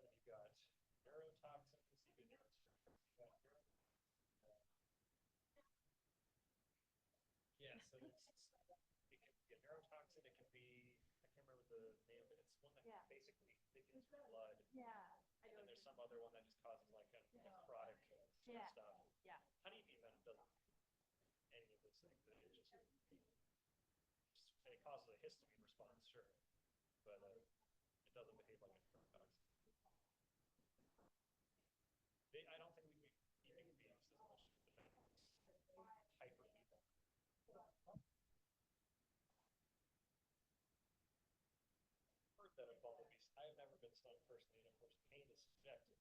you've got neurotoxins, you've got yeah, so it can be a neurotoxin, it can be, I can't remember the name of it. It's one that basically thickens your blood. And then there's some other one that just causes like a necrotic stuff. Honeybee venom doesn't do any of those things. And it causes a histamine response, sure, but it doesn't behave like a neurotoxin. I don't think we keep eating bees as much as the hyper people. Heard that of bumblebees. I have never been stung personally, and of course, pain is subjective.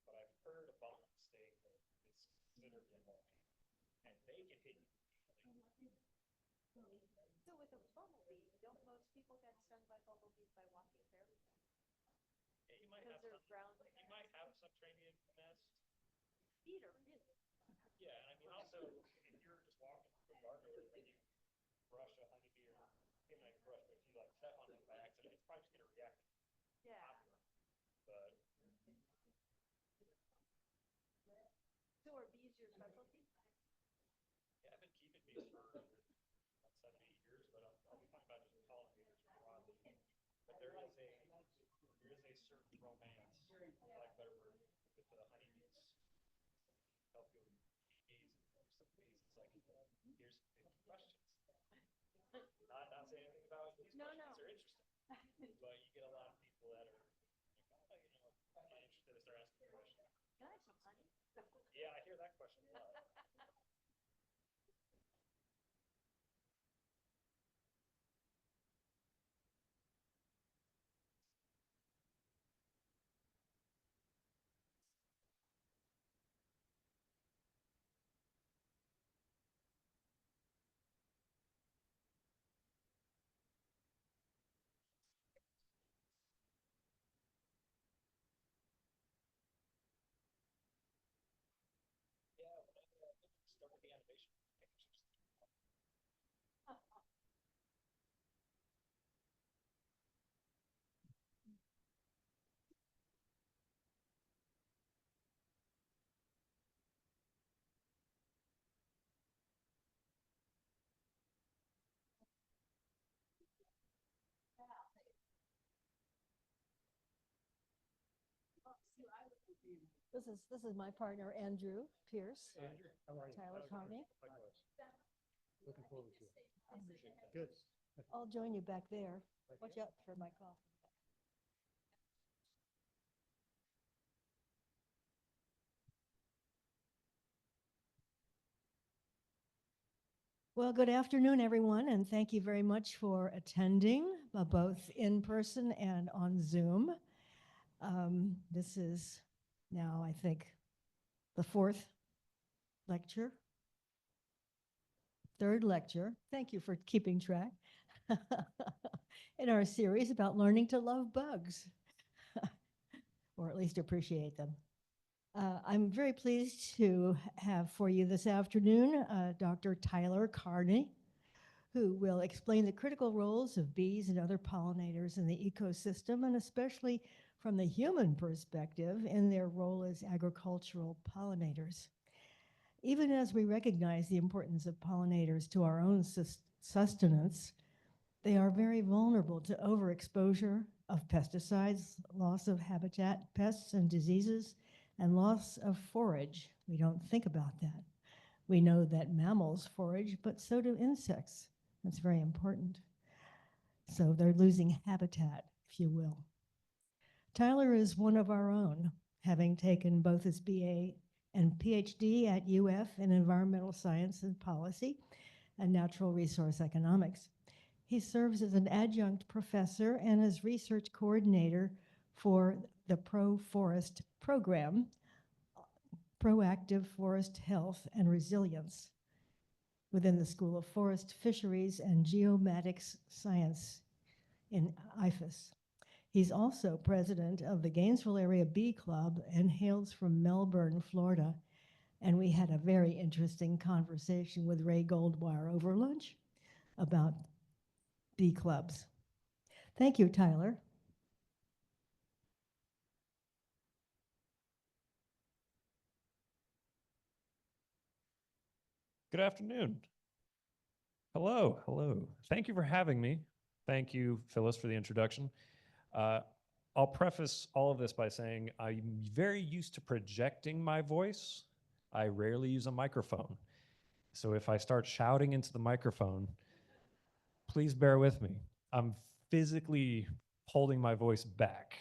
But I've heard a bumblebee sting that is considerably more pain, and they can hit you immediately. So with a bumblebee, don't most people get stung by bumblebees by walking barefoot? Yeah, you might have some trachea nest. Feet are really. Yeah, and I mean also if you're just walking through a garden or and you brush a honeybee or maybe not even brush, but if you like step on it by accident, it's probably just gonna react popular. But So are bees your specialty? yeah, I've been keeping bees for about 7, 8 years, but I'll be talking about just pollinators broadly. But there is a certain romance, for lack of a better word, with the honeybees. Help you with bees and some bees. It's like here's 50 questions. Not saying anything about these questions. They're interesting, but you get a lot of people that are like, oh, I'm not interested if they're asking questions. Can I have some honey? Yeah, I hear that question a lot. Yeah, when I started the animation page, This is my partner, Andrew Pierce. Andrew, how are you? Tyler Carney. Likewise. Looking forward to it. Good. I'll join you back there. Watch out for my cough. Well, good afternoon, everyone, and thank you very much for attending, both in person and on Zoom. This is now, I think, the third lecture. Thank you for keeping track. In our series about learning to love bugs, or at least appreciate them. I'm very pleased to have for you this afternoon Dr. Tyler Carney, who will explain the critical roles of bees and other pollinators in the ecosystem, and especially from the human perspective in their role as agricultural pollinators. Even as we recognize the importance of pollinators to our own sustenance, they are very vulnerable to overexposure of pesticides, loss of habitat, pests and diseases, and loss of forage. We don't think about that. We know that mammals forage, but so do insects. That's very important. So they're losing habitat, if you will. Tyler is one of our own, having taken both his BA and PhD at UF in environmental science and policy and natural resource economics. He serves as an adjunct professor and as research coordinator for the Pro-Forest program, Proactive Forest Health and Resilience, within the School of Forest, Fisheries, and Geomatics Science in IFAS. He's also president of the Gainesville Area Bee Club and hails from Melbourne, Florida. And we had a very interesting conversation with Ray Goldwire over lunch about bee clubs. Thank you, Tyler. Good afternoon. Hello, hello. Thank you for having me. Thank you, Phyllis, for the introduction. I'll preface all of this by saying I'm very used to projecting my voice. I rarely use a microphone. So if I start shouting into the microphone, please bear with me. I'm physically holding my voice back.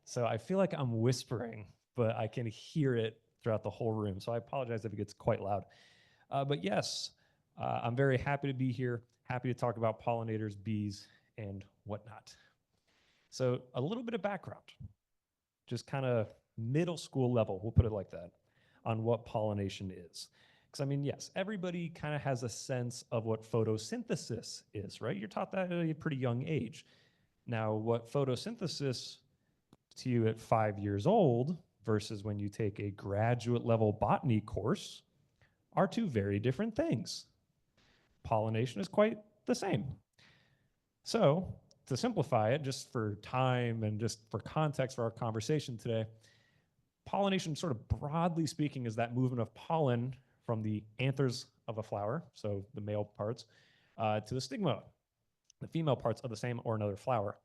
So I feel like I'm whispering, but I can hear it throughout the whole room. So I apologize if it gets quite loud. But yes, I'm very happy to be here, happy to talk about pollinators, bees, and whatnot. So a little bit of background, just kind of middle school level, we'll put it like that, on what pollination is. Because I mean, yes, everybody kind of has a sense of what photosynthesis is, right? You're taught that at a pretty young age. Now, what photosynthesis to you at 5 years old versus when you take a graduate level botany course are two very different things. Pollination is quite the same. So, to simplify it, just for time and just for context for our conversation today, pollination, sort of broadly speaking, is that movement of pollen from the anthers of a flower, so the male parts, to the stigma, the female parts of the same or another flower.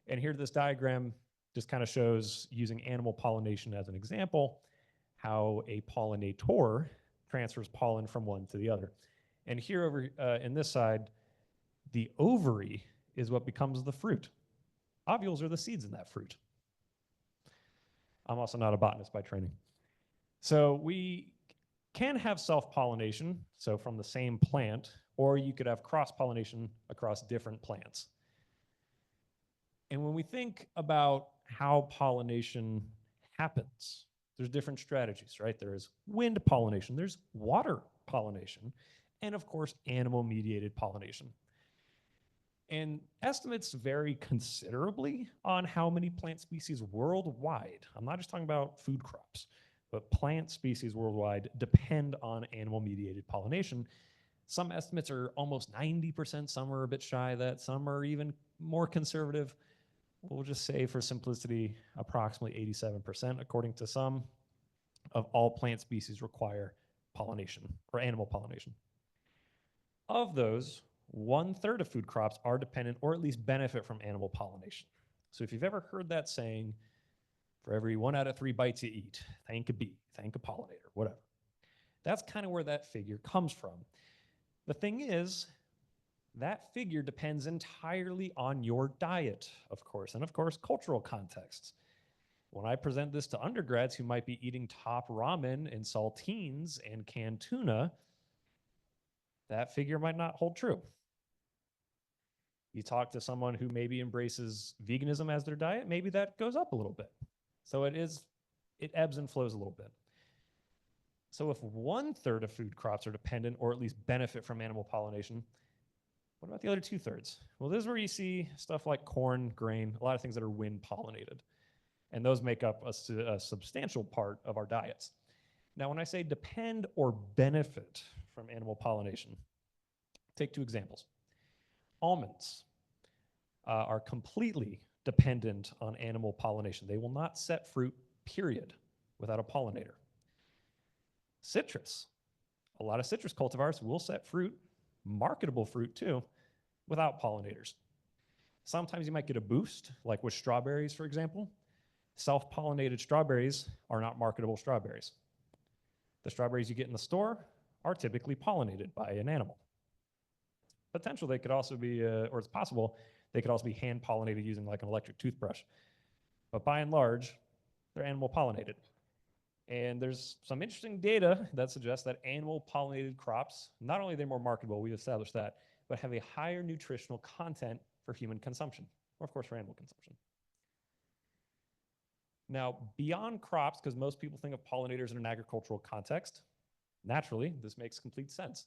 And here this diagram just kind of shows, using animal pollination as an example, how a pollinator transfers pollen from one to the other. And here over in this side, the ovary is what becomes the fruit. Ovules are the seeds in that fruit. I'm also not a botanist by training. So we can have self-pollination, so from the same plant, or you could have cross-pollination across different plants. And when we think about how pollination happens, there's different strategies, right? There is wind pollination, there's water pollination, and of course, animal-mediated pollination. And estimates vary considerably on how many plant species worldwide, I'm not just talking about food crops, but plant species worldwide depend on animal-mediated pollination. Some estimates are almost 90%, some are a bit shy of that, some are even more conservative. We'll just say, for simplicity, approximately 87%, according to some, of all plant species require pollination or animal pollination. Of those, 1/3 of food crops are dependent or at least benefit from animal pollination. So if you've ever heard that saying, for every 1 out of 3 bites you eat, thank a bee, thank a pollinator, whatever. That's kind of where that figure comes from. The thing is, that figure depends entirely on your diet, of course, and of course, cultural contexts. When I present this to undergrads who might be eating top ramen and saltines and canned tuna, that figure might not hold true. You talk to someone who maybe embraces veganism as their diet, maybe that goes up a little bit. So it ebbs and flows a little bit. So if 1/3 of food crops are dependent or at least benefit from animal pollination, what about the other 2/3? Well, this is where you see stuff like corn, grain, a lot of things that are wind pollinated. And those make up a substantial part of our diets. Now, when I say depend or benefit from animal pollination, take 2 examples. Almonds are completely dependent on animal pollination. They will not set fruit, period, without a pollinator. Citrus, a lot of citrus cultivars will set fruit, marketable fruit too, without pollinators. Sometimes you might get a boost, like with strawberries, for example. Self-pollinated strawberries are not marketable strawberries. The strawberries you get in the store are typically pollinated by an animal. Potentially, they could also be, or it's possible, they could also be hand pollinated using like an electric toothbrush. But by and large, they're animal pollinated. And there's some interesting data that suggests that animal pollinated crops, not only are they more marketable, we've established that, but have a higher nutritional content for human consumption, or of course for animal consumption. Now, beyond crops, because most people think of pollinators in an agricultural context, naturally, this makes complete sense.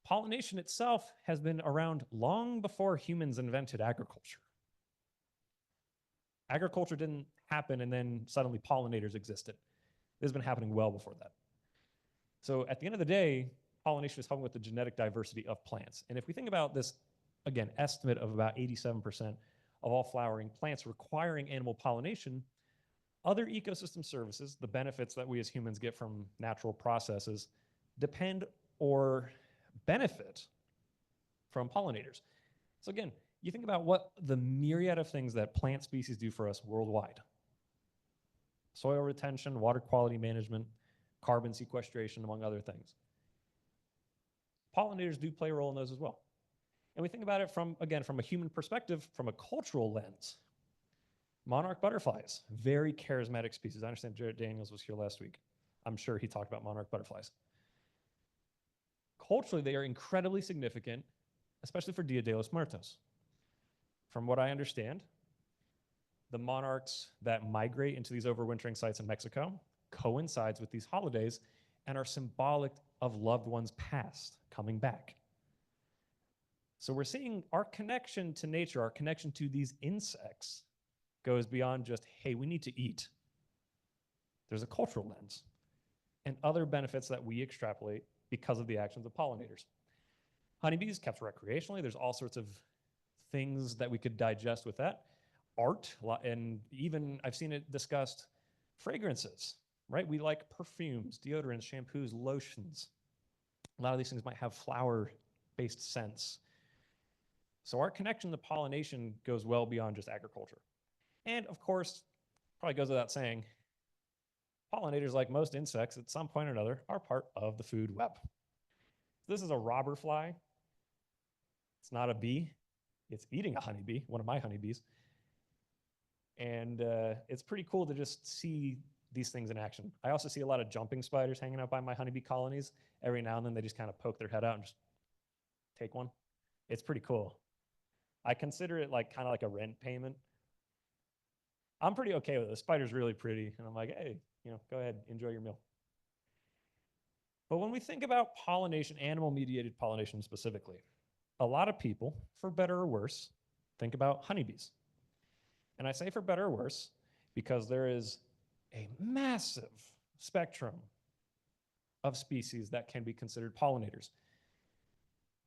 Pollination itself has been around long before humans invented agriculture. Agriculture didn't happen and then suddenly pollinators existed. This has been happening well before that. So at the end of the day, pollination is helping with the genetic diversity of plants. And if we think about this, again, estimate of about 87% of all flowering plants requiring animal pollination, other ecosystem services, the benefits that we as humans get from natural processes, depend or benefit from pollinators. So again, you think about what the myriad of things that plant species do for us worldwide. Soil retention, water quality management, carbon sequestration, among other things. Pollinators do play a role in those as well. And we think about it from, again, from a human perspective, from a cultural lens. Monarch butterflies, very charismatic species. I understand Jared Daniels was here last week. I'm sure he talked about monarch butterflies. Culturally, they are incredibly significant, especially for Dia de los Muertos. From what I understand, the monarchs that migrate into these overwintering sites in Mexico coincides with these holidays and are symbolic of loved ones past coming back. So we're seeing our connection to nature, our connection to these insects goes beyond just, hey, we need to eat. There's a cultural lens and other benefits that we extrapolate because of the actions of pollinators. Honeybees kept recreationally. There's all sorts of things that we could digest with that. Art, and even I've seen it discussed, fragrances, right? We like perfumes, deodorants, shampoos, lotions. A lot of these things might have flower-based scents. So our connection to pollination goes well beyond just agriculture. And of course, probably goes without saying, pollinators, like most insects, at some point or another, are part of the food web. So this is a robber fly. It's not a bee. It's eating a honeybee, one of my honeybees. And it's pretty cool to just see these things in action. I also see a lot of jumping spiders hanging out by my honeybee colonies. Every now and then they just kind of poke their head out and just take one. It's pretty cool. I consider it like kind of like a rent payment. I'm pretty okay with it. The spider's really pretty. And I'm like, hey, go ahead, enjoy your meal. But when we think about pollination, animal-mediated pollination specifically, a lot of people, for better or worse, think about honeybees. And I say for better or worse because there is a massive spectrum of species that can be considered pollinators,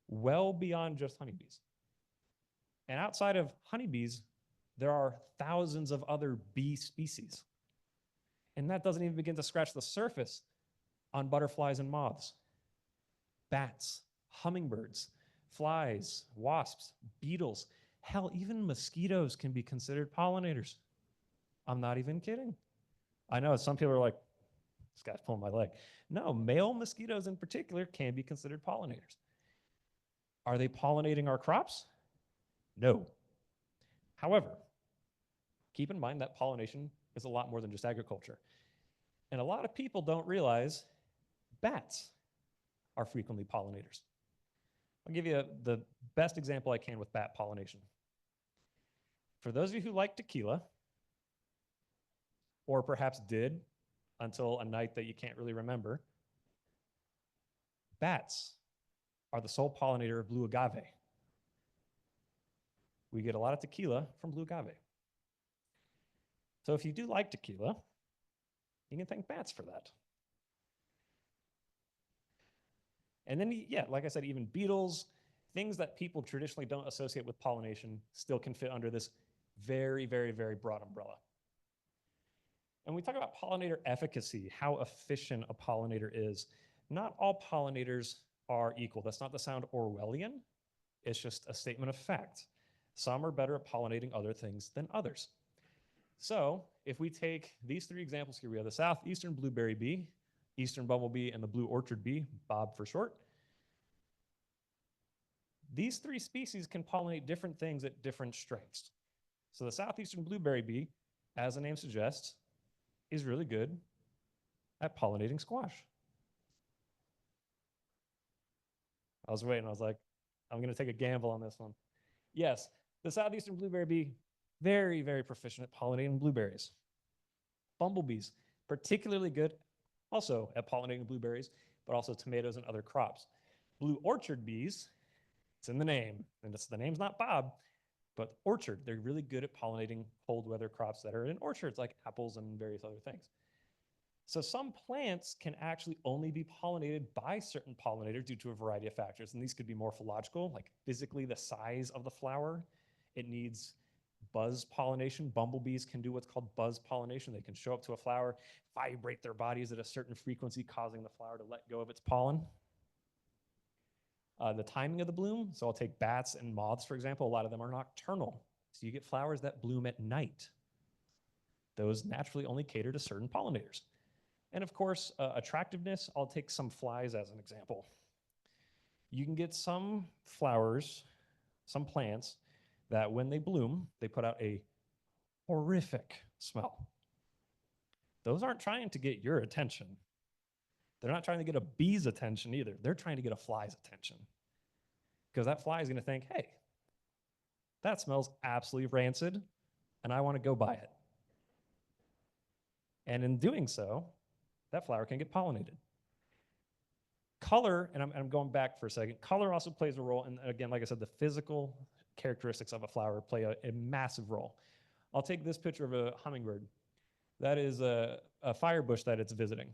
well beyond just honeybees. And outside of honeybees, there are thousands of other bee species. And that doesn't even begin to scratch the surface on butterflies and moths, bats, hummingbirds, flies, wasps, beetles. Hell, even mosquitoes can be considered pollinators. I'm not even kidding. I know some people are like, this guy's pulling my leg. No, male mosquitoes in particular can be considered pollinators. Are they pollinating our crops? No. However, keep in mind that pollination is a lot more than just agriculture. And a lot of people don't realize bats are frequently pollinators. I'll give you the best example I can with bat pollination. For those of you who like tequila, or perhaps did until a night that you can't really remember, bats are the sole pollinator of blue agave. We get a lot of tequila from blue agave. So if you do like tequila, you can thank bats for that. And then, yeah, like I said, even beetles, things that people traditionally don't associate with pollination still can fit under this very, very, very broad umbrella. And when we talk about pollinator efficacy, how efficient a pollinator is, not all pollinators are equal. That's not to sound Orwellian. It's just a statement of fact. Some are better at pollinating other things than others. So if we take these three examples here, we have the southeastern blueberry bee, eastern bumblebee, and the blue orchard bee, Bob for short. These three species can pollinate different things at different strengths. So the southeastern blueberry bee, as the name suggests, is really good at pollinating squash. I was waiting, I was like, I'm gonna take a gamble on this one. Yes, the southeastern blueberry bee, very, very proficient at pollinating blueberries. Bumblebees, particularly good also at pollinating blueberries, but also tomatoes and other crops. Blue orchard bees, it's in the name, and the name's not Bob, but orchard, they're really good at pollinating cold weather crops that are in orchards like apples and various other things. So some plants can actually only be pollinated by certain pollinators due to a variety of factors. And these could be morphological, like physically the size of the flower. It needs buzz pollination. Bumblebees can do what's called buzz pollination. They can show up to a flower, vibrate their bodies at a certain frequency, causing the flower to let go of its pollen. The timing of the bloom, so I'll take bats and moths, for example. A lot of them are nocturnal. So you get flowers that bloom at night. Those naturally only cater to certain pollinators. And of course, attractiveness, I'll take some flies as an example. You can get some flowers, some plants, that when they bloom, they put out a horrific smell. Those aren't trying to get your attention. They're not trying to get a bee's attention either. They're trying to get a fly's attention. Because that fly is going to think, hey, that smells absolutely rancid, and I want to go buy it. And in doing so, that flower can get pollinated. Color, and I'm going back for a second, color also plays a role. And again, like I said, the physical characteristics of a flower play a massive role. I'll take this picture of a hummingbird. That is a fire bush that it's visiting.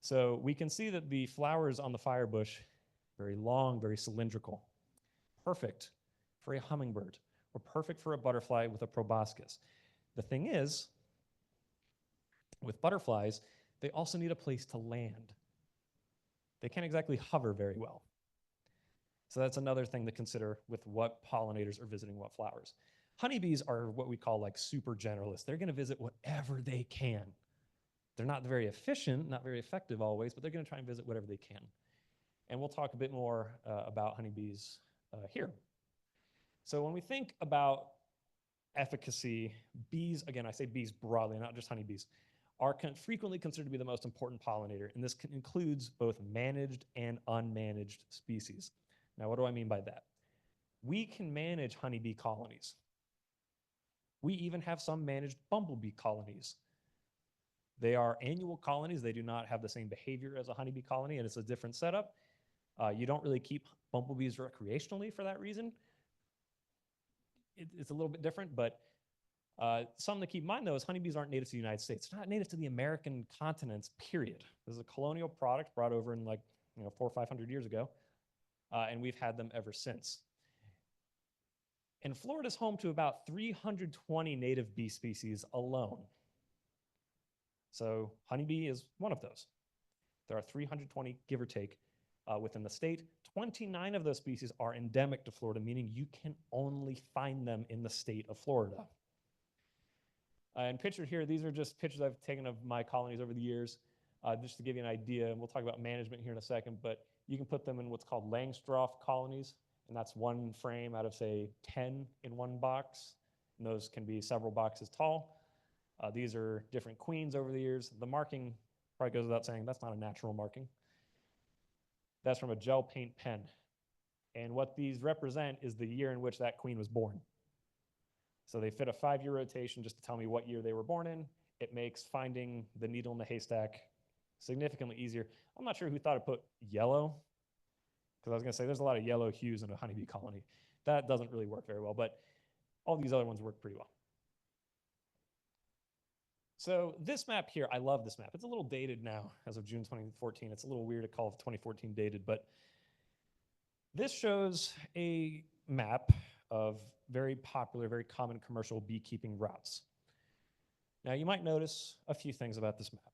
So we can see that the flowers on the fire bush, very long, very cylindrical, perfect for a hummingbird, or perfect for a butterfly with a proboscis. The thing is, with butterflies, they also need a place to land. They can't exactly hover very well. So that's another thing to consider with what pollinators are visiting what flowers. Honeybees are what we call like super generalists. They're going to visit whatever they can. They're not very efficient, not very effective always, but they're going to try and visit whatever they can. And we'll talk a bit more about honeybees here. So when we think about efficacy, bees, again, I say bees broadly, not just honeybees, are frequently considered to be the most important pollinator, and this includes both managed and unmanaged species. Now, what do I mean by that? We can manage honeybee colonies. We even have some managed bumblebee colonies. They are annual colonies. They do not have the same behavior as a honeybee colony, and it's a different setup. You don't really keep bumblebees recreationally for that reason. It's a little bit different, but something to keep in mind, though, is honeybees aren't native to the United States. They're not native to the American continents, period. This is a colonial product brought over in 400 or 500 years ago, and we've had them ever since. And Florida's home to about 320 native bee species alone. So honeybee is one of those. There are 320, give or take, within the state. 29 of those species are endemic to Florida, meaning you can only find them in the state of Florida. And pictured here, these are just pictures I've taken of my colonies over the years, just to give you an idea. And we'll talk about management here in a second, but you can put them in what's called Langstroth colonies, and that's one frame out of, say, 10 in one box. And those can be several boxes tall. These are different queens over the years. The marking probably goes without saying, that's not a natural marking. That's from a gel paint pen. And what these represent is the year in which that queen was born. So they fit a 5-year rotation just to tell me what year they were born in. It makes finding the needle in the haystack significantly easier. I'm not sure who thought to put yellow, because I was going to say there's a lot of yellow hues in a honeybee colony. That doesn't really work very well, but all these other ones work pretty well. So this map here, I love this map. It's a little dated now as of June 2014. It's a little weird to call 2014 dated, but this shows a map of very popular, very common commercial beekeeping routes. Now you might notice a few things about this map.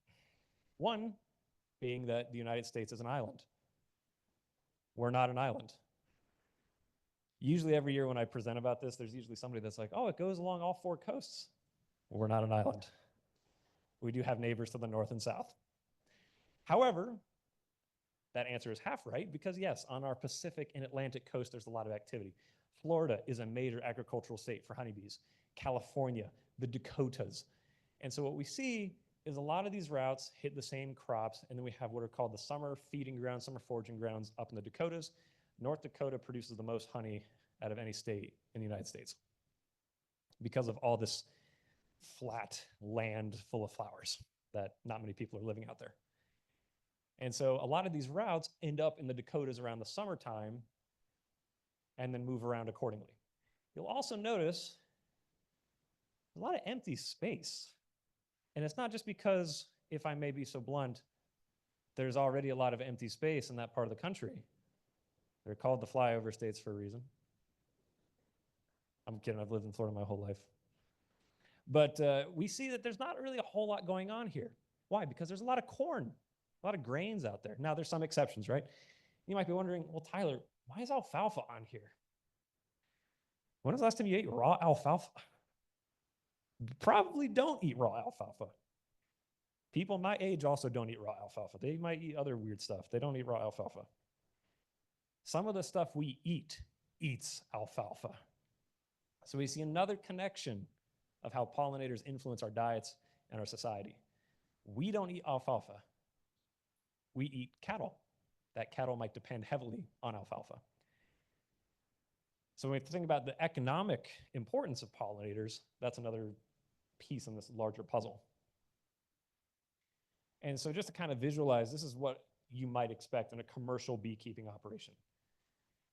One being that the United States is an island. We're not an island. Usually every year when I present about this, there's usually somebody that's like, oh, it goes along all 4 coasts. Well, we're not an island. We do have neighbors to the north and south. However, that answer is half right because yes, on our Pacific and Atlantic coast, there's a lot of activity. Florida is a major agricultural state for honeybees. California, the Dakotas. And so what we see is a lot of these routes hit the same crops, and then we have what are called the summer feeding grounds, summer foraging grounds up in the Dakotas. North Dakota produces the most honey out of any state in the United States because of all this flat land full of flowers that not many people are living out there. And so a lot of these routes end up in the Dakotas around the summertime and then move around accordingly. You'll also notice a lot of empty space. And it's not just because, if I may be so blunt, there's already a lot of empty space in that part of the country. They're called the flyover states for a reason. I'm kidding, I've lived in Florida my whole life. But we see that there's not really a whole lot going on here. Why? Because there's a lot of corn, a lot of grains out there. Now, there's some exceptions, right? You might be wondering, well, Tyler, Why is alfalfa on here? When was the last time you ate raw alfalfa? Probably don't eat raw alfalfa. People my age also don't eat raw alfalfa. They might eat other weird stuff. They don't eat raw alfalfa. Some of the stuff we eat eats alfalfa. So we see another connection of how pollinators influence our diets and our society. We don't eat alfalfa. We eat cattle. That cattle might depend heavily on alfalfa. So when we think about the economic importance of pollinators, that's another piece in this larger puzzle. And so just to kind of visualize, this is what you might expect in a commercial beekeeping operation.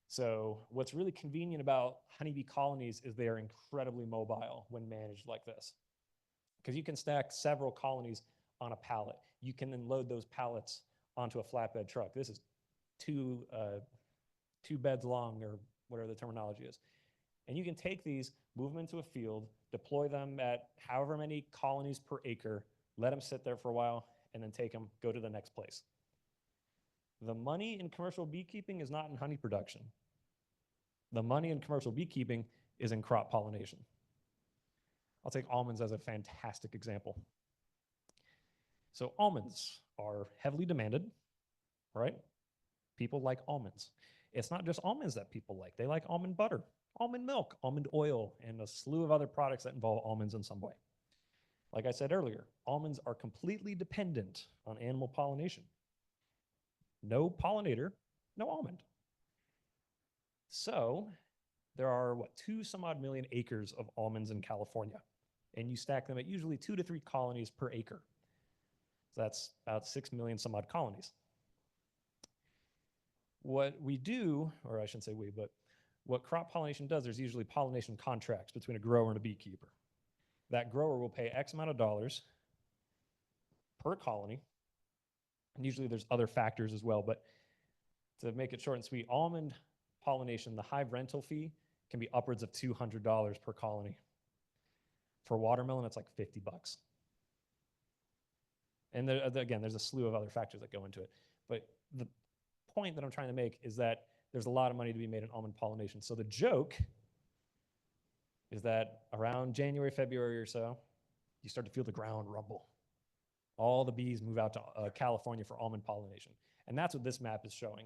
So what's really convenient about honeybee colonies is they are incredibly mobile when managed like this, because you can stack several colonies on a pallet. You can then load those pallets onto a flatbed truck. This is two beds long, or whatever the terminology is. And you can take these, move them into a field, deploy them at however many colonies per acre, let them sit there for a while, and then take them, go to the next place. The money in commercial beekeeping is not in honey production. The money in commercial beekeeping is in crop pollination. I'll take almonds as a fantastic example. So almonds are heavily demanded, right? People like almonds. It's not just almonds that people like. They like almond butter, almond milk, almond oil, and a slew of other products that involve almonds in some way. Like I said earlier, almonds are completely dependent on animal pollination. No pollinator, no almond. So there are, 2-some-odd million acres of almonds in California, and you stack them at usually 2 to 3 colonies per acre. So that's about 6 million some odd colonies. What we do, or I shouldn't say we, but what crop pollination does, there's usually pollination contracts between a grower and a beekeeper. That grower will pay X amount of dollars per colony. And usually there's other factors as well, but to make it short and sweet, almond pollination, the hive rental fee can be upwards of $200 per colony. For watermelon, it's like $50. And there, again, there's a slew of other factors that go into it. But the point that I'm trying to make is that there's a lot of money to be made in almond pollination. So the joke is that around January, February or so, you start to feel the ground rumble. All the bees move out to California for almond pollination. And that's what this map is showing,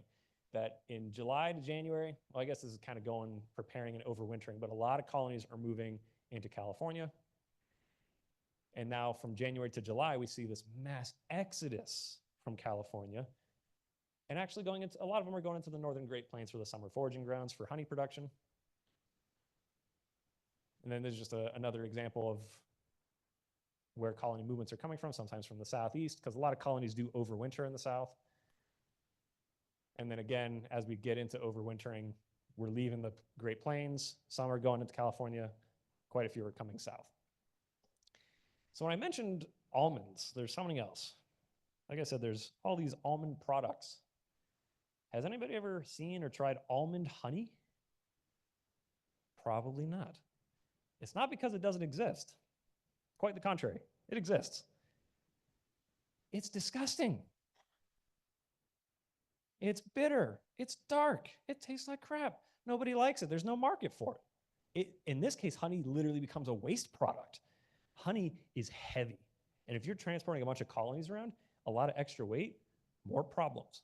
that in July to January, well, I guess this is kind of going, preparing and overwintering, but a lot of colonies are moving into California. And now from January to July, we see this mass exodus from California. And actually going into, a lot of them are going into the northern Great Plains for the summer foraging grounds for honey production. And then there's just another example of where colony movements are coming from, sometimes from the southeast, because a lot of colonies do overwinter in the south. And then again, as we get into overwintering, we're leaving the Great Plains. Some are going into California. Quite a few are coming south. So when I mentioned almonds, there's something else. Like I said, there's all these almond products. Has anybody ever seen or tried almond honey? Probably not. It's not because it doesn't exist. Quite the contrary, it exists. It's disgusting. It's bitter. It's dark. It tastes like crap. Nobody likes it. There's no market for it. In this case, honey literally becomes a waste product. Honey is heavy. And if you're transporting a bunch of colonies around, a lot of extra weight, more problems.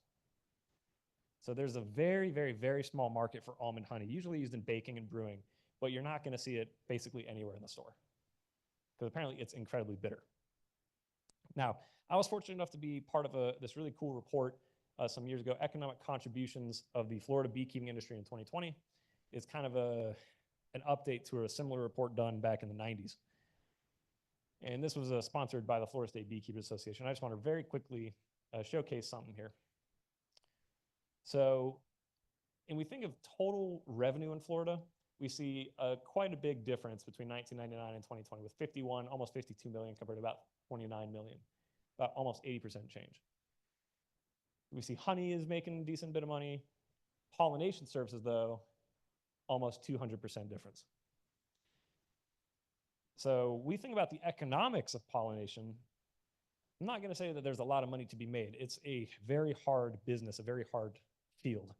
So there's a very, very, very small market for almond honey, usually used in baking and brewing, but you're not going to see it basically anywhere in the store because apparently it's incredibly bitter. Now, I was fortunate enough to be part of this really cool report some years ago, Economic Contributions of the Florida Beekeeping Industry in 2020. It's kind of an update to a similar report done back in the 90s. And this was sponsored by the Florida State Beekeepers Association. I just want to very quickly showcase something here. So, when we think of total revenue in Florida, we see quite a big difference between 1999 and 2020 with 51, almost 52 million compared to about 29 million, about almost 80% change. We see honey is making a decent bit of money. Pollination services, though, almost 200% difference. So we think about the economics of pollination. I'm not going to say that there's a lot of money to be made. It's a very hard business, a very hard field.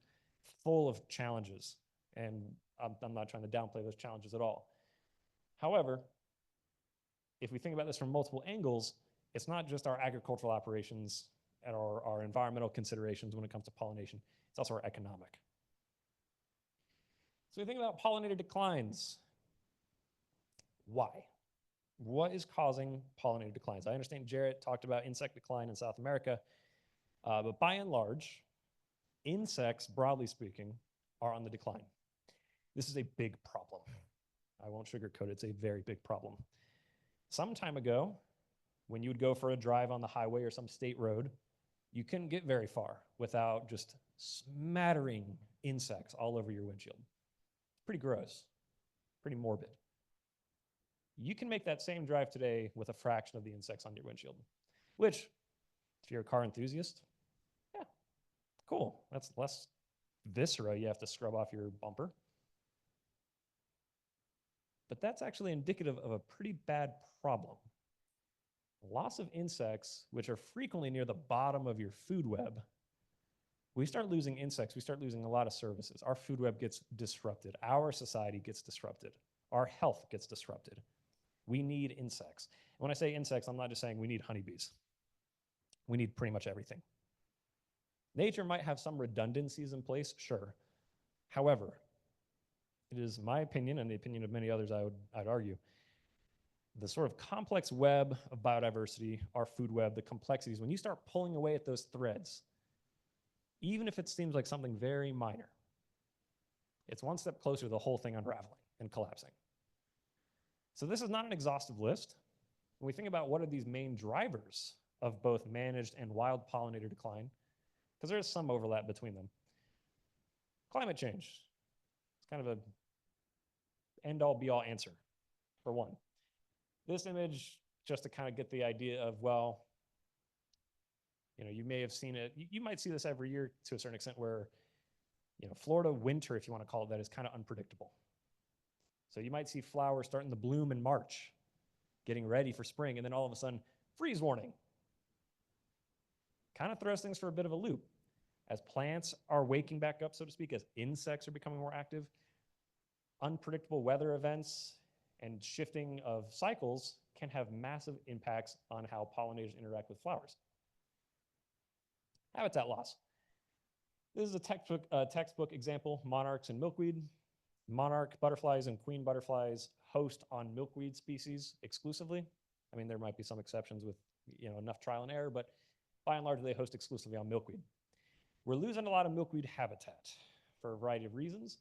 full of challenges. And I'm not trying to downplay those challenges at all. However, if we think about this from multiple angles, it's not just our agricultural operations and our environmental considerations when it comes to pollination, it's also our economic. So we think about pollinator declines. Why? What is causing pollinator declines? I understand Jarrett talked about insect decline in South America, but by and large, insects, broadly speaking, are on the decline. This is a big problem. I won't sugarcoat it, it's a very big problem. Some time ago, when you would go for a drive on the highway or some state road, you couldn't get very far without just smattering insects all over your windshield. It's pretty gross, pretty morbid. You can make that same drive today with a fraction of the insects on your windshield, which, if you're a car enthusiast, yeah, cool. That's less viscera you have to scrub off your bumper. But that's actually indicative of a pretty bad problem. Loss of insects, which are frequently near the bottom of your food web, we start losing insects, we start losing a lot of services. Our food web gets disrupted. Our society gets disrupted. Our health gets disrupted. We need insects. When I say insects, I'm not just saying we need honeybees. We need pretty much everything. Nature might have some redundancies in place, sure. However, it is my opinion, and the opinion of many others, I'd argue, the sort of complex web of biodiversity, our food web, the complexities, when you start pulling away at those threads, even if it seems like something very minor, it's one step closer to the whole thing unraveling and collapsing. So this is not an exhaustive list. When we think about what are these main drivers of both managed and wild pollinator decline, because there is some overlap between them. Climate change. It's kind of a end-all be-all answer, for one. This image, just to kind of get the idea of, well, you may have seen it. You might see this every year to a certain extent where, Florida winter, if you want to call it that, is kind of unpredictable. So you might see flowers starting to bloom in March, getting ready for spring, and then all of a sudden, freeze warning. Kind of throws things for a bit of a loop. As plants are waking back up, so to speak, as insects are becoming more active, unpredictable weather events and shifting of cycles can have massive impacts on how pollinators interact with flowers. Habitat loss. This is a textbook example, monarchs and milkweed. Monarch butterflies and queen butterflies host on milkweed species exclusively. I mean, there might be some exceptions with enough trial and error, but by and large, they host exclusively on milkweed. We're losing a lot of milkweed habitat for a variety of reasons.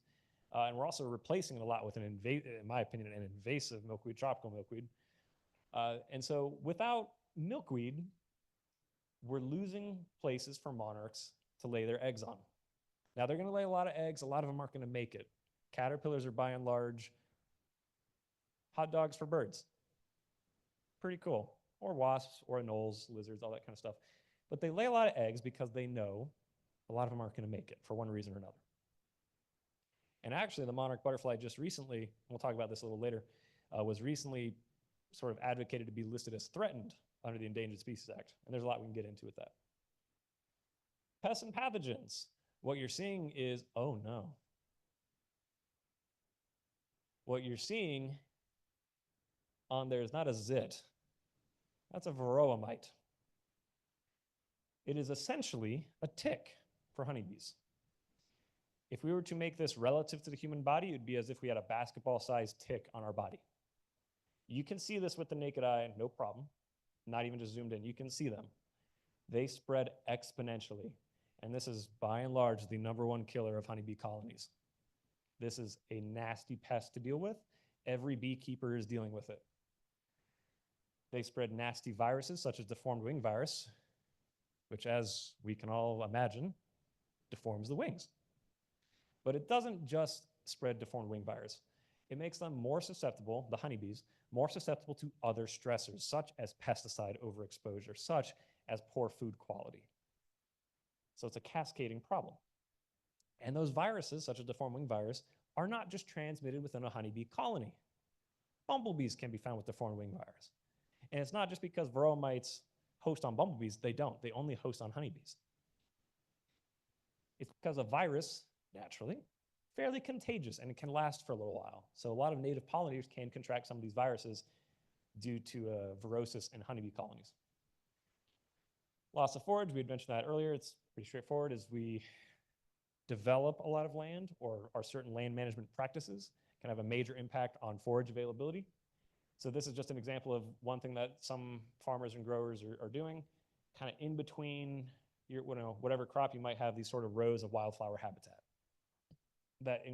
And we're also replacing it a lot with in my opinion, an invasive milkweed, tropical milkweed. And so without milkweed, we're losing places for monarchs to lay their eggs on. Now they're gonna lay a lot of eggs, a lot of them aren't gonna make it. Caterpillars are by and large hot dogs for birds. Pretty cool. Or wasps, or anoles, lizards, all that kind of stuff. But they lay a lot of eggs because they know a lot of them aren't gonna make it for one reason or another. And actually, the monarch butterfly just recently, we'll talk about this a little later, was recently sort of advocated to be listed as threatened under the Endangered Species Act. And there's a lot we can get into with that. Pests and pathogens. What you're seeing is, oh no. What you're seeing on there is not a zit. That's a varroa mite. It is essentially a tick for honeybees. If we were to make this relative to the human body, it would be as if we had a basketball-sized tick on our body. You can see this with the naked eye, no problem. Not even just zoomed in, you can see them. They spread exponentially. And this is, by and large, the #1 killer of honeybee colonies. This is a nasty pest to deal with. Every beekeeper is dealing with it. They spread nasty viruses, such as deformed wing virus, which, as we can all imagine, deforms the wings. But it doesn't just spread deformed wing virus. It makes them more susceptible, the honeybees, more susceptible to other stressors, such as pesticide overexposure, such as poor food quality. So it's a cascading problem. And those viruses, such as deformed wing virus, are not just transmitted within a honeybee colony. Bumblebees can be found with deformed wing virus. And it's not just because varroa mites host on bumblebees, they don't. They only host on honeybees. It's because a virus naturally, fairly contagious and it can last for a little while. So a lot of native pollinators can contract some of these viruses due to virosis in honeybee colonies. Loss of forage, we had mentioned that earlier. It's pretty straightforward as we develop a lot of land or our certain land management practices can have a major impact on forage availability. So this is just an example of one thing that some farmers and growers are doing, kind of in between your, whatever crop you might have, these sort of rows of wildflower habitat that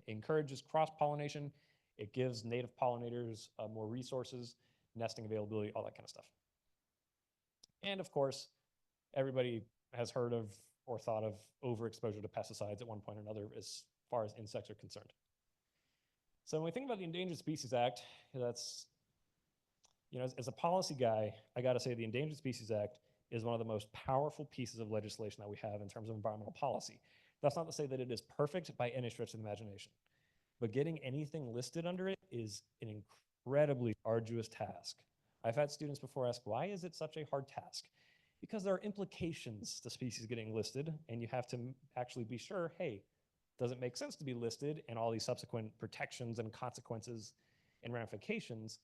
encourages cross-pollination. It gives native pollinators more resources, nesting availability, all that kind of stuff. And of course, everybody has heard of or thought of overexposure to pesticides at one point or another as far as insects are concerned. So when we think about the Endangered Species Act, that's, as a policy guy, I got to say the Endangered Species Act is one of the most powerful pieces of legislation that we have in terms of environmental policy. That's not to say that it is perfect by any stretch of the imagination, but getting anything listed under it is an incredibly arduous task. I've had students before ask, why is it such a hard task? Because there are implications to species getting listed, and you have to actually be sure, hey, does it make sense to be listed, and all these subsequent protections and consequences and ramifications.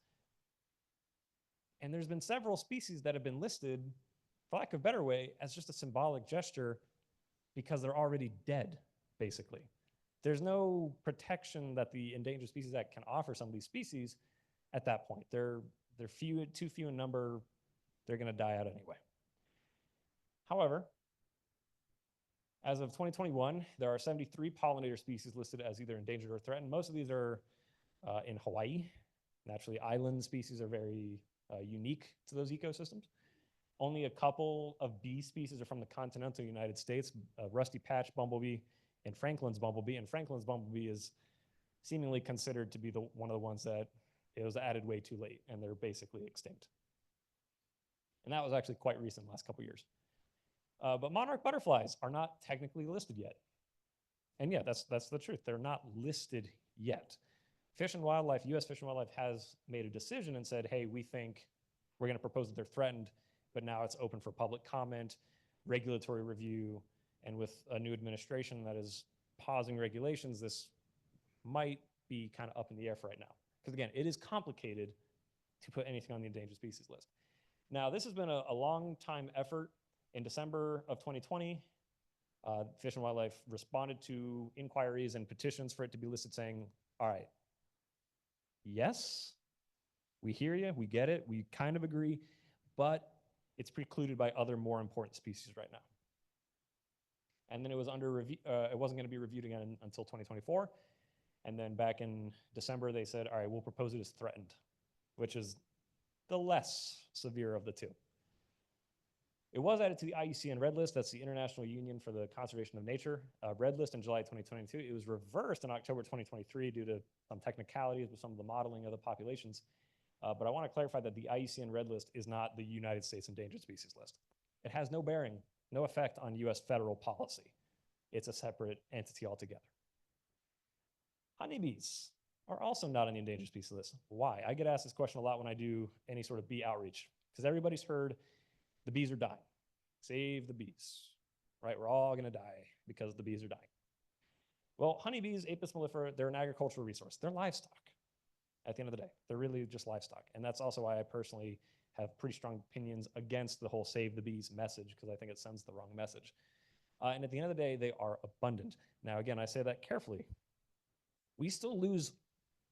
And there's been several species that have been listed, for lack of a better way, as just a symbolic gesture because they're already dead, basically. There's no protection that the Endangered Species Act can offer some of these species at that point. They're too few in number, they're gonna die out anyway. However, as of 2021, there are 73 pollinator species listed as either endangered or threatened. Most of these are in Hawaii. Naturally, island species are very unique to those ecosystems. Only a couple of bee species are from the continental United States, rusty patch bumblebee and Franklin's bumblebee. And Franklin's bumblebee is seemingly considered to be one of the ones that it was added way too late, and they're basically extinct. And that was actually quite recent, last couple years. But monarch butterflies are not technically listed yet. And yeah, that's the truth. They're not listed yet. Fish and Wildlife, US Fish and Wildlife has made a decision and said, hey, we think we're going to propose that they're threatened, but now it's open for public comment, regulatory review, and with a new administration that is pausing regulations, this might be kind of up in the air for right now. Because again, it is complicated to put anything on the endangered species list. Now, this has been a long time effort. In December of 2020, Fish and Wildlife responded to inquiries and petitions for it to be listed saying, all right, yes, we hear you, we get it, we kind of agree, but it's precluded by other more important species right now. And then it was under review, it wasn't going to be reviewed again until 2024. And then back in December, they said, all right, we'll propose it as threatened, which is the less severe of the two. It was added to the IUCN Red List. That's the International Union for the Conservation of Nature Red List in July 2022. It was reversed in October 2023 due to some technicalities with some of the modeling of the populations. But I want to clarify that the IUCN Red List is not the United States Endangered Species List. It has no bearing, no effect on US federal policy. It's a separate entity altogether. Honeybees are also not on the endangered species list. Why? I get asked this question a lot when I do any sort of bee outreach, because everybody's heard the bees are dying. Save the bees, right? We're all gonna die because the bees are dying. Well, honeybees, Apis mellifera, they're an agricultural resource. They're livestock at the end of the day. They're really just livestock. And that's also why I personally have pretty strong opinions against the whole save the bees message, because I think it sends the wrong message. And at the end of the day, they are abundant. Now, again, I say that carefully. We still lose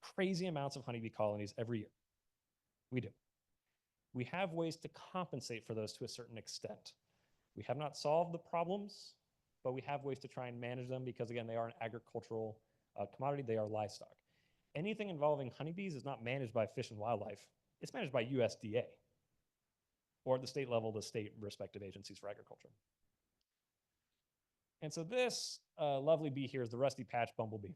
crazy amounts of honeybee colonies every year. We do. We have ways to compensate for those to a certain extent. We have not solved the problems, but we have ways to try and manage them because, again, they are an agricultural commodity. They are livestock. Anything involving honeybees is not managed by Fish and Wildlife. It's managed by USDA, or at the state level, the state respective agencies for agriculture. And so this lovely bee here is the rusty patch bumblebee.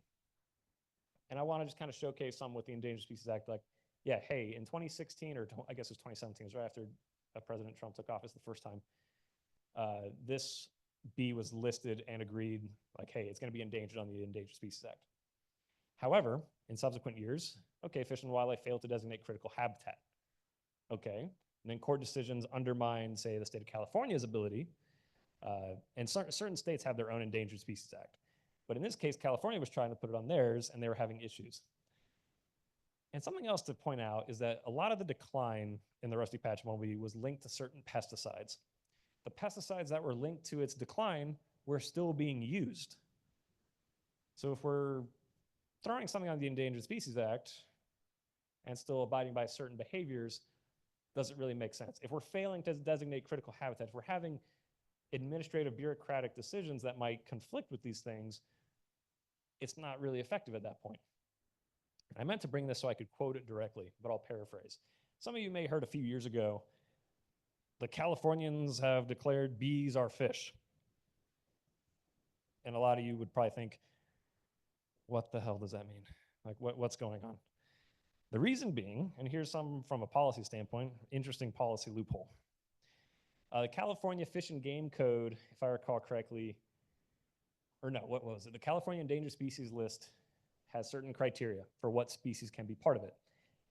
And I want to just kind of showcase some with the Endangered Species Act, like, yeah, hey, in 2016, or I guess it was 2017, it was right after President Trump took office the first time, this bee was listed and agreed, like, hey, it's going to be endangered on the Endangered Species Act. However, in subsequent years, okay, Fish and Wildlife failed to designate critical habitat. Okay, and then court decisions undermine, say, the state of California's ability And certain states have their own Endangered Species Act. But in this case, California was trying to put it on theirs, and they were having issues. And something else to point out is that a lot of the decline in the rusty patch bumblebee was linked to certain pesticides. The pesticides that were linked to its decline were still being used. So if we're throwing something on the Endangered Species Act and still abiding by certain behaviors, does it really make sense? If we're failing to designate critical habitats, if we're having administrative bureaucratic decisions that might conflict with these things, it's not really effective at that point. I meant to bring this so I could quote it directly, but I'll paraphrase. Some of you may have heard a few years ago, the Californians have declared bees are fish. And a lot of you would probably think, what the hell does that mean? Like, what's going on? The reason being, and here's some from a policy standpoint, interesting policy loophole. The California Fish and Game Code, if I recall correctly, or no, what was it? The California Endangered Species List has certain criteria for what species can be part of it.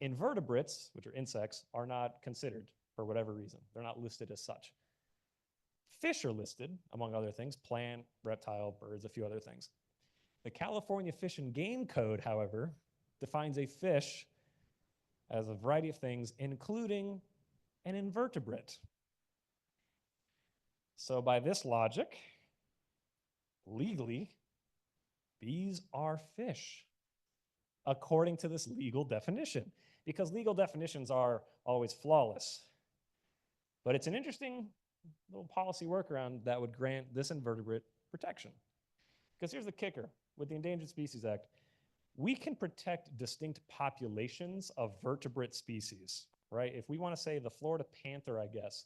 Invertebrates, which are insects, are not considered for whatever reason. They're not listed as such. Fish are listed, among other things, plant, reptile, birds, a few other things. The California Fish and Game Code, however, defines a fish as a variety of things, including an invertebrate. So by this logic, legally, bees are fish, according to this legal definition, because legal definitions are always flawless. But it's an interesting little policy workaround that would grant this invertebrate protection. Because here's the kicker, with the Endangered Species Act, we can protect distinct populations of vertebrate species, right? If we want to say the Florida panther, I guess,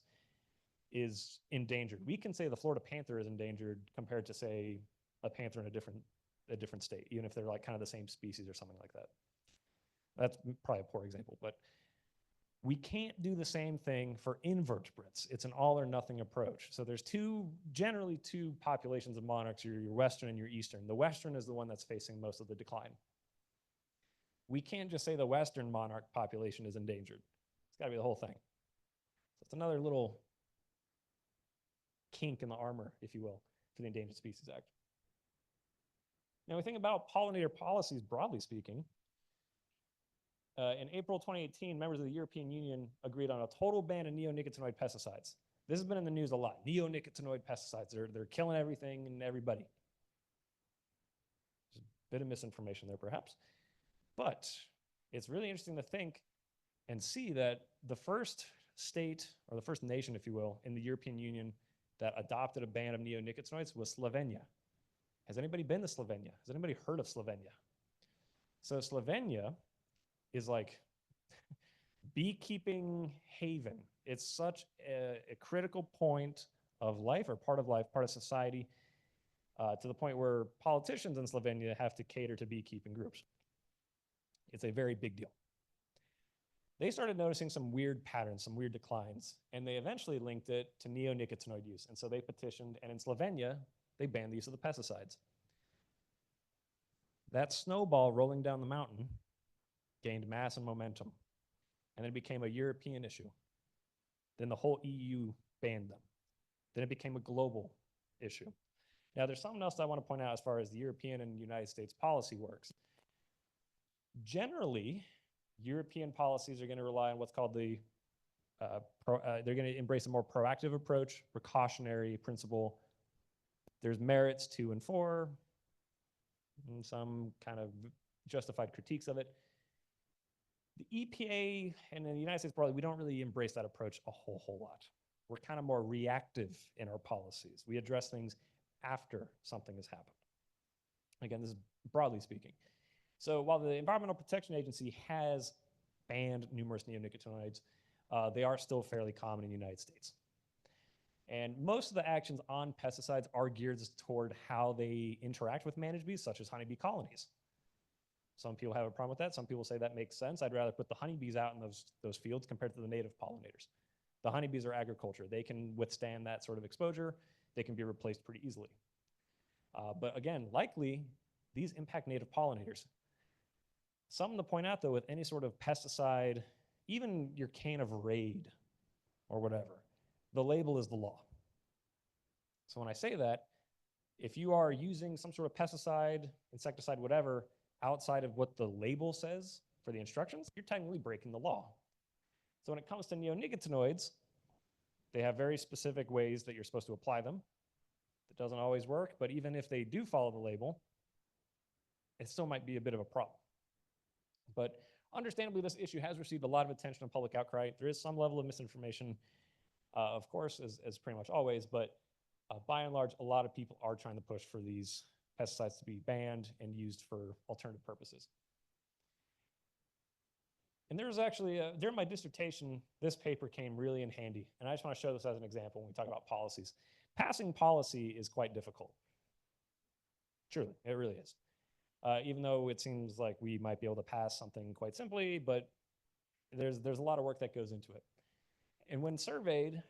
is endangered, we can say the Florida panther is endangered compared to, say, a panther in a different state, even if they're like kind of the same species or something like that. That's probably a poor example, but we can't do the same thing for invertebrates. It's an all or nothing approach. So there's generally two populations of monarchs, your Western and your Eastern. The Western is the one that's facing most of the decline. We can't just say the Western monarch population is endangered. It's got to be the whole thing. So it's another little kink in the armor, if you will, for the Endangered Species Act. Now, we think about pollinator policies, broadly speaking. In April 2018, members of the European Union agreed on a total ban of neonicotinoid pesticides. This has been in the news a lot. Neonicotinoid pesticides, they're killing everything and everybody. There's a bit of misinformation there, perhaps. But it's really interesting to think and see that the first state, or the first nation, if you will, in the European Union that adopted a ban of neonicotinoids was Slovenia. Has anybody been to Slovenia? Has anybody heard of Slovenia? So Slovenia is like beekeeping haven. It's such a critical point of life, or part of life, part of society, to the point where politicians in Slovenia have to cater to beekeeping groups. It's a very big deal. They started noticing some weird patterns, some weird declines, and they eventually linked it to neonicotinoid use. And so they petitioned, and in Slovenia, they banned the use of the pesticides. That snowball rolling down the mountain gained mass and momentum, and then it became a European issue. Then the whole EU banned them. Then it became a global issue. Now, there's something else I want to point out as far as the European and United States policy works. Generally, European policies are going to rely on what's called they're going to embrace a more proactive approach, precautionary principle. There's merits 2 and 4, and some kind of justified critiques of it. The EPA and in the United States broadly, we don't really embrace that approach a whole lot. We're kind of more reactive in our policies. We address things after something has happened. Again, this is broadly speaking. So while the Environmental Protection Agency has banned numerous neonicotinoids, they are still fairly common in the United States. And most of the actions on pesticides are geared toward how they interact with managed bees, such as honeybee colonies. Some people have a problem with that. Some people say that makes sense. I'd rather put the honeybees out in those fields compared to the native pollinators. The honeybees are agriculture. They can withstand that sort of exposure. They can be replaced pretty easily. But again, likely, these impact native pollinators. Something to point out, though, with any sort of pesticide, even your can of Raid or whatever, the label is the law. So when I say that, if you are using some sort of pesticide, insecticide, whatever, outside of what the label says for the instructions, you're technically breaking the law. So when it comes to neonicotinoids, they have very specific ways that you're supposed to apply them. It doesn't always work, but even if they do follow the label, it still might be a bit of a problem. But understandably, this issue has received a lot of attention and public outcry. There is some level of misinformation, of course, as pretty much always, but by and large, a lot of people are trying to push for these pesticides to be banned and used for alternative purposes. And there was actually, during my dissertation, this paper came really in handy. And I just want to show this as an example when we talk about policies. Passing policy is quite difficult. Truly, it really is. Even though it seems like we might be able to pass something quite simply, but there's a lot of work that goes into it. And when surveyed,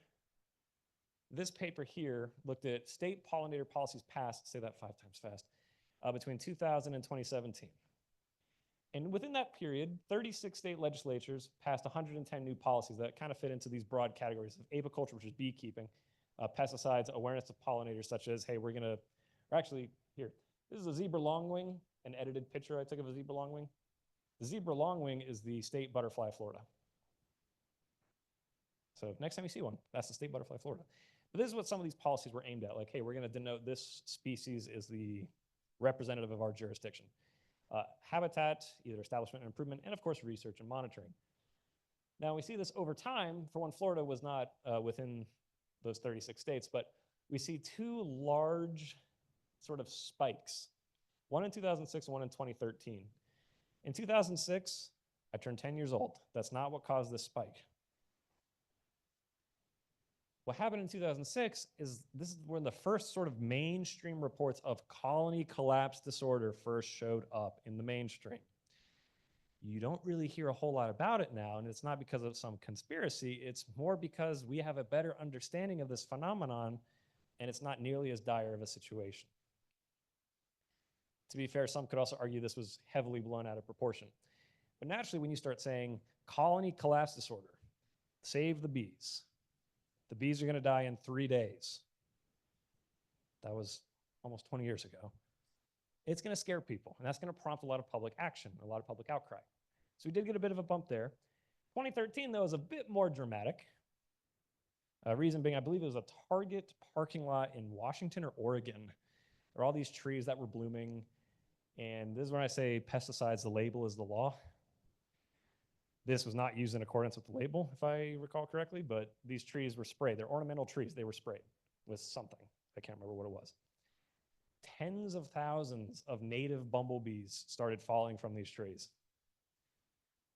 this paper here looked at state pollinator policies passed, say that 5 times fast, between 2000 and 2017. And within that period, 36 state legislatures passed 110 new policies that kind of fit into these broad categories of apiculture, which is beekeeping, pesticides, awareness of pollinators, such as, hey, we're going to, or actually, here, this is a zebra longwing, an edited picture I took of a zebra longwing. The zebra longwing is the state butterfly of Florida. So next time you see one, that's the state butterfly of Florida. But this is what some of these policies were aimed at. Like, hey, we're going to denote this species as the representative of our jurisdiction. Habitat, either establishment and improvement, and of course, research and monitoring. Now, we see this over time. For one, Florida was not within those 36 states, but we see 2 large sort of spikes, one in 2006 and one in 2013. In 2006, I turned 10 years old. That's not what caused this spike. What happened in 2006 is this is when the first sort of mainstream reports of colony collapse disorder first showed up in the mainstream. You don't really hear a whole lot about it now, and it's not because of some conspiracy. It's more because we have a better understanding of this phenomenon, and it's not nearly as dire of a situation. To be fair, some could also argue this was heavily blown out of proportion. But naturally, when you start saying colony collapse disorder, save the bees, the bees are going to die in 3 days. That was almost 20 years ago. It's going to scare people, and that's going to prompt a lot of public action, a lot of public outcry. So we did get a bit of a bump there. 2013, though, is a bit more dramatic. Reason being, I believe it was a Target parking lot in Washington or Oregon. There were all these trees that were blooming, and this is when I say pesticides, the label is the law. This was not used in accordance with the label, if I recall correctly, but these trees were sprayed. They're ornamental trees. They were sprayed with something. I can't remember what it was. Tens of thousands of native bumblebees started falling from these trees.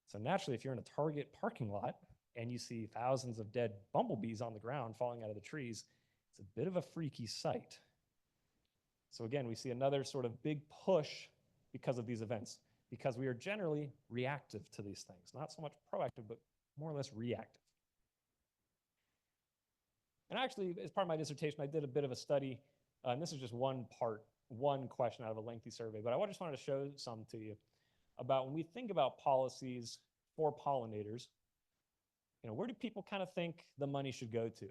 So naturally, if you're in a Target parking lot and you see thousands of dead bumblebees on the ground falling out of the trees, it's a bit of a freaky sight. So again, we see another sort of big push because of these events, because we are generally reactive to these things, not so much proactive, but more or less reactive. And actually, as part of my dissertation, I did a bit of a study, and this is just one question out of a lengthy survey, but I just wanted to show some to you about when we think about policies for pollinators, where do people kind of think the money should go to?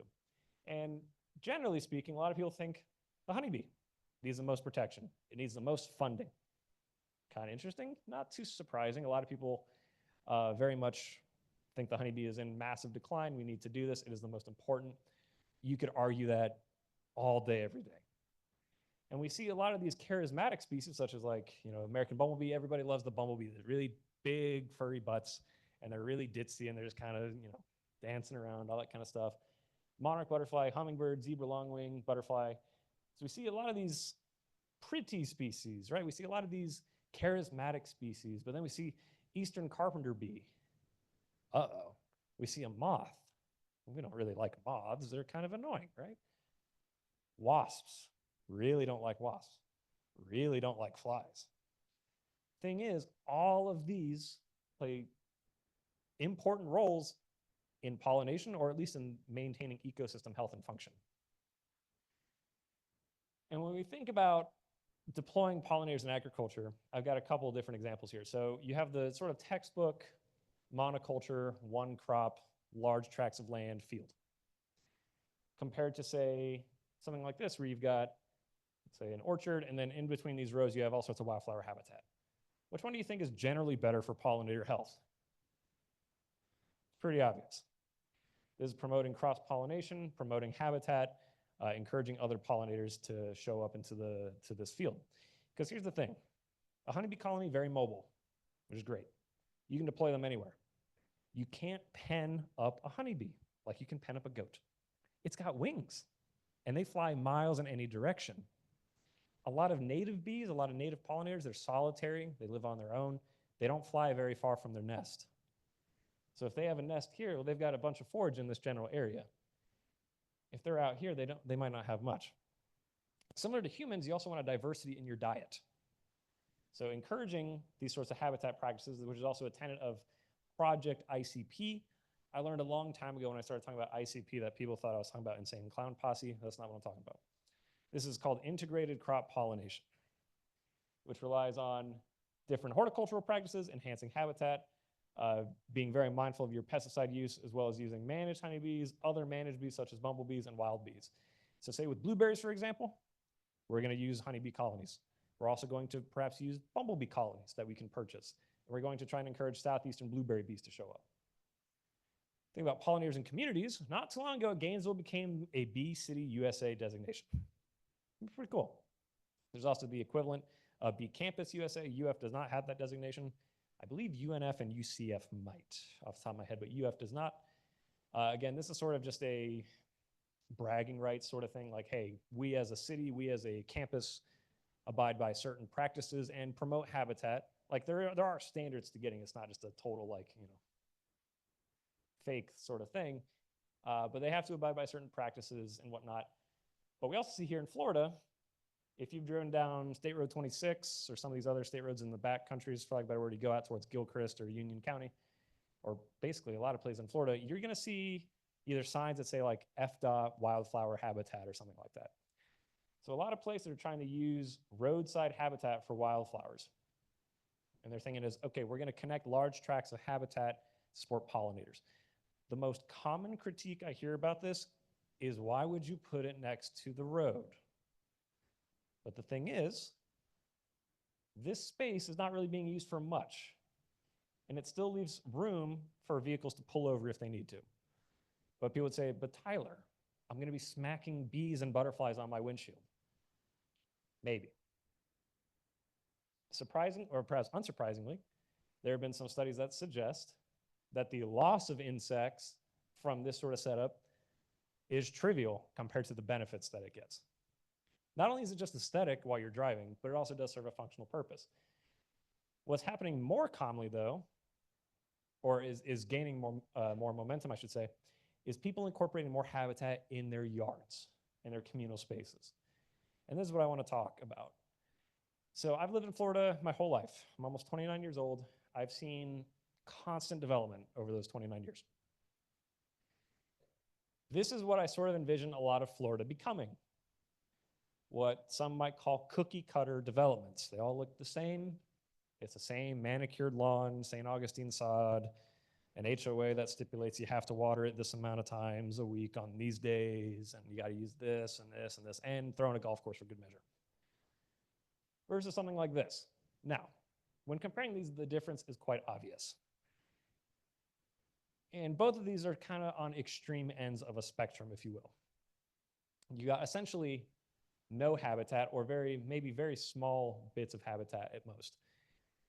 And generally speaking, a lot of people think the honeybee needs the most protection. It needs the most funding. Kind of interesting, not too surprising. A lot of people very much think the honeybee is in massive decline. We need to do this. It is the most important. You could argue that all day, every day. And we see a lot of these charismatic species, such as American bumblebee. Everybody loves the bumblebee. They're really big, furry butts, and they're really ditzy, and they're just kind of, dancing around, all that kind of stuff. Monarch butterfly, hummingbird, zebra longwing, butterfly. So we see a lot of these pretty species, right? We see a lot of these charismatic species, but then we see eastern carpenter bee. Uh-oh. We see a moth. We don't really like moths. They're kind of annoying, right? Wasps. Really don't like wasps. Really don't like flies. Thing is, all of these play important roles in pollination, or at least in maintaining ecosystem health and function. And when we think about deploying pollinators in agriculture, I've got a couple of different examples here. So you have the sort of textbook monoculture, one crop, large tracts of land, field. Compared to, say, something like this where you've got, let's say, an orchard, and then in between these rows, you have all sorts of wildflower habitat. Which one do you think is generally better for pollinator health? It's pretty obvious. This is promoting cross-pollination, promoting habitat, encouraging other pollinators to show up into this field. Because here's the thing, a honeybee colony, very mobile, which is great. You can deploy them anywhere. You can't pen up a honeybee like you can pen up a goat. It's got wings, and they fly miles in any direction. A lot of native bees, a lot of native pollinators, they're solitary, they live on their own. They don't fly very far from their nest. So if they have a nest here, well, they've got a bunch of forage in this general area. If they're out here, they might not have much. Similar to humans, you also want a diversity in your diet. So encouraging these sorts of habitat practices, which is also a tenet of Project ICP. I learned a long time ago when I started talking about ICP that people thought I was talking about Insane Clown Posse. That's not what I'm talking about. This is called integrated crop pollination, which relies on different horticultural practices, enhancing habitat, being very mindful of your pesticide use, as well as using managed honeybees, other managed bees such as bumblebees and wild bees. So say with blueberries, for example, we're going to use honeybee colonies. We're also going to perhaps use bumblebee colonies that we can purchase. And we're going to try and encourage southeastern blueberry bees to show up. Think about pollinators in communities. Not too long ago, Gainesville became a Bee City USA designation. Pretty cool. There's also the equivalent of Bee Campus USA. UF does not have that designation. I believe UNF and UCF might, off the top of my head, but UF does not. Again, this is sort of just a bragging rights sort of thing, like, hey, we as a city, we as a campus abide by certain practices and promote habitat. Like there are standards to getting, it's not just a total like, fake sort of thing, but they have to abide by certain practices and whatnot. But we also see here in Florida, if you've driven down State Road 26 or some of these other state roads in the back countries, for lack of a better word, you go out towards Gilchrist or Union County, or basically a lot of places in Florida, you're going to see either signs that say like F.D wildflower habitat or something like that. So a lot of places are trying to use roadside habitat for wildflowers. And their thinking is, okay, we're going to connect large tracts of habitat to support pollinators. The most common critique I hear about this is, why would you put it next to the road? But the thing is, this space is not really being used for much. And it still leaves room for vehicles to pull over if they need to. But people would say, but Tyler, I'm going to be smacking bees and butterflies on my windshield. Maybe. Surprising, or perhaps unsurprisingly, there have been some studies that suggest that the loss of insects from this sort of setup is trivial compared to the benefits that it gets. Not only is it just aesthetic while you're driving, but it also does serve a functional purpose. What's happening more commonly, though, or is gaining more momentum, I should say, is people incorporating more habitat in their yards, in their communal spaces. And this is what I want to talk about. So I've lived in Florida my whole life. I'm almost 29 years old. I've seen constant development over those 29 years. This is what I sort of envision a lot of Florida becoming. What some might call cookie cutter developments. They all look the same. It's the same manicured lawn, St. Augustine sod, an HOA that stipulates you have to water it this amount of times a week on these days, and you got to use this and this and this, and throw in a golf course for good measure. Versus something like this. Now, when comparing these, the difference is quite obvious. And both of these are kind of on extreme ends of a spectrum, if you will. You got essentially no habitat, or maybe very small bits of habitat at most.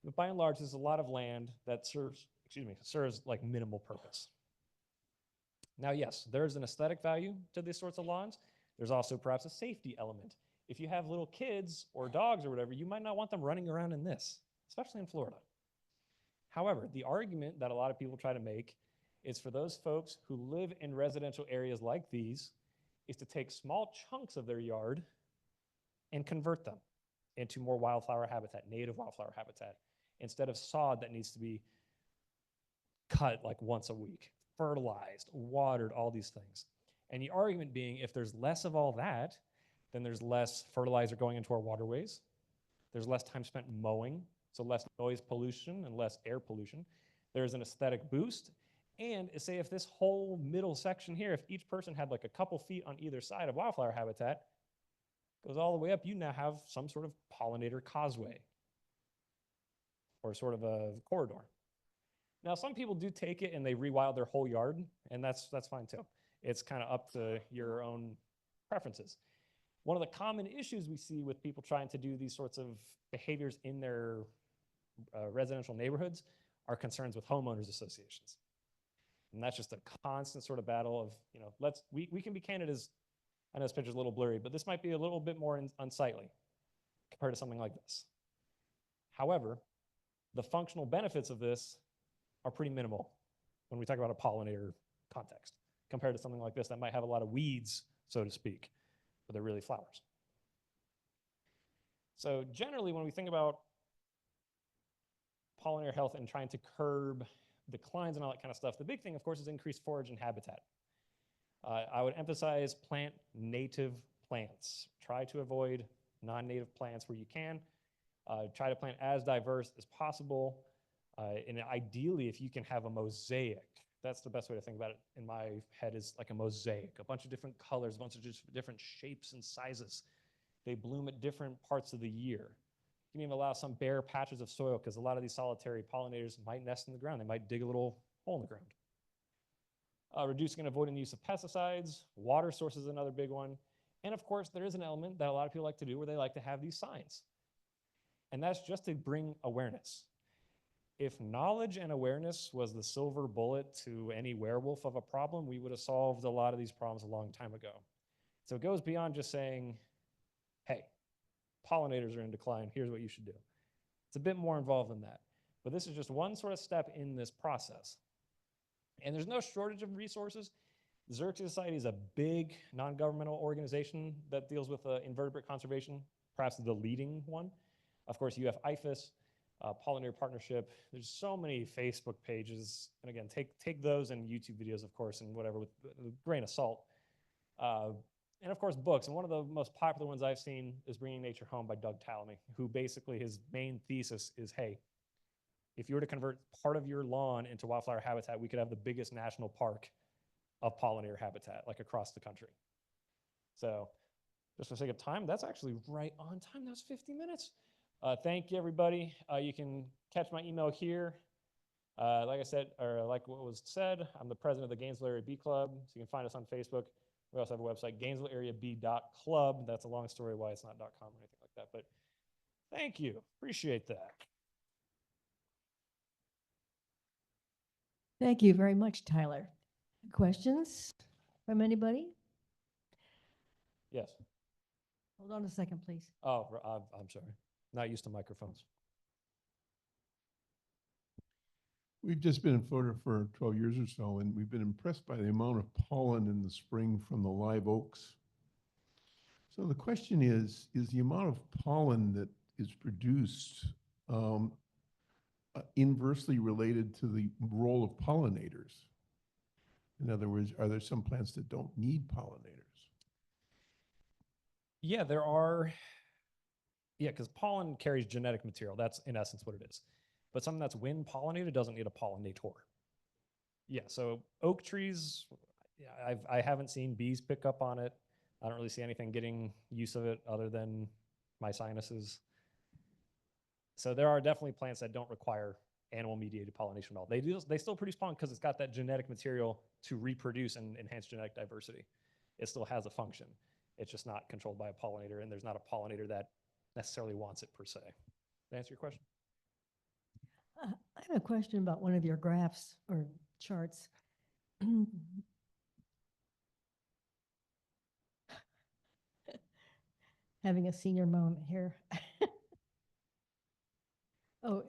But by and large, there's a lot of land that serves like minimal purpose. Now, yes, there's an aesthetic value to these sorts of lawns. There's also perhaps a safety element. If you have little kids or dogs or whatever, you might not want them running around in this, especially in Florida. However, the argument that a lot of people try to make is for those folks who live in residential areas like these, is to take small chunks of their yard and convert them into more wildflower habitat, native wildflower habitat, instead of sod that needs to be cut like once a week, fertilized, watered, all these things. And the argument being, if there's less of all that, then there's less fertilizer going into our waterways. There's less time spent mowing, so less noise pollution and less air pollution. There's an aesthetic boost, And say if this whole middle section here, if each person had like a couple feet on either side of wildflower habitat, goes all the way up, you now have some sort of pollinator causeway or sort of a corridor. Now, some people do take it and they rewild their whole yard, and that's fine too. It's kind of up to your own preferences. One of the common issues we see with people trying to do these sorts of behaviors in their residential neighborhoods are concerns with homeowners associations. And that's just a constant sort of battle of, you know, we can be candid as, I know this picture's a little blurry, but this might be a little bit more unsightly compared to something like this. However, the functional benefits of this are pretty minimal when we talk about a pollinator context compared to something like this that might have a lot of weeds, so to speak, but they're really flowers. So generally, when we think about pollinator health and trying to curb declines and all that kind of stuff, the big thing, of course, is increased forage and habitat. I would emphasize plant native plants. Try to avoid non-native plants where you can. Try to plant as diverse as possible. And ideally, if you can have a mosaic, that's the best way to think about it in my head, is like a mosaic, a bunch of different colors, a bunch of just different shapes and sizes. They bloom at different parts of the year. You can even allow some bare patches of soil because a lot of these solitary pollinators might nest in the ground. They might dig a little hole in the ground. Reducing and avoiding the use of pesticides. Water source is another big one. And of course, there is an element that a lot of people like to do where they like to have these signs. And that's just to bring awareness. If knowledge and awareness was the silver bullet to any werewolf of a problem, we would have solved a lot of these problems a long time ago. So it goes beyond just saying, hey, pollinators are in decline, here's what you should do. It's a bit more involved than that. But this is just one sort of step in this process. And there's no shortage of resources. The Xerxes Society is a big non-governmental organization that deals with invertebrate conservation, perhaps the leading one. Of course, you have IFAS, Pollinator Partnership. There's so many Facebook pages. And again, take those and YouTube videos, of course, and whatever with a grain of salt. And of course, books. And one of the most popular ones I've seen is Bringing Nature Home by Doug Tallamy, who basically his main thesis is, hey, if you were to convert part of your lawn into wildflower habitat, we could have the biggest national park of pollinator habitat, like across the country. So just for the sake of time, that's actually right on time. That was 50 minutes. Thank you, everybody. You can catch my email here. Like I said, or like what was said, I'm the president of the Gainesville Area Bee Club. So you can find us on Facebook. We also have a website, GainesvilleAreaBee.club. That's a long story why it's not .com or anything like that. But thank you. Appreciate that. Thank you very much, Tyler. Questions from anybody? Yes. Hold on a second, please. Oh, I'm sorry. Not used to microphones. We've just been in Florida for 12 years or so, and we've been impressed by the amount of pollen in the spring from the live oaks. So the question is the amount of pollen that is produced inversely related to the role of pollinators? In other words, are there some plants that don't need pollinators? Yeah, there are. Yeah, because pollen carries genetic material. That's in essence what it is. But something that's wind pollinated doesn't need a pollinator. Yeah, so oak trees, yeah, I haven't seen bees pick up on it. I don't really see anything getting use of it other than my sinuses. So there are definitely plants that don't require animal-mediated pollination at all. They still produce pollen because it's got that genetic material to reproduce and enhance genetic diversity. It still has a function. It's just not controlled by a pollinator, and there's not a pollinator that necessarily wants it per se. Did that answer your question? I have a question about one of your graphs or charts. Having a senior moment here. Oh,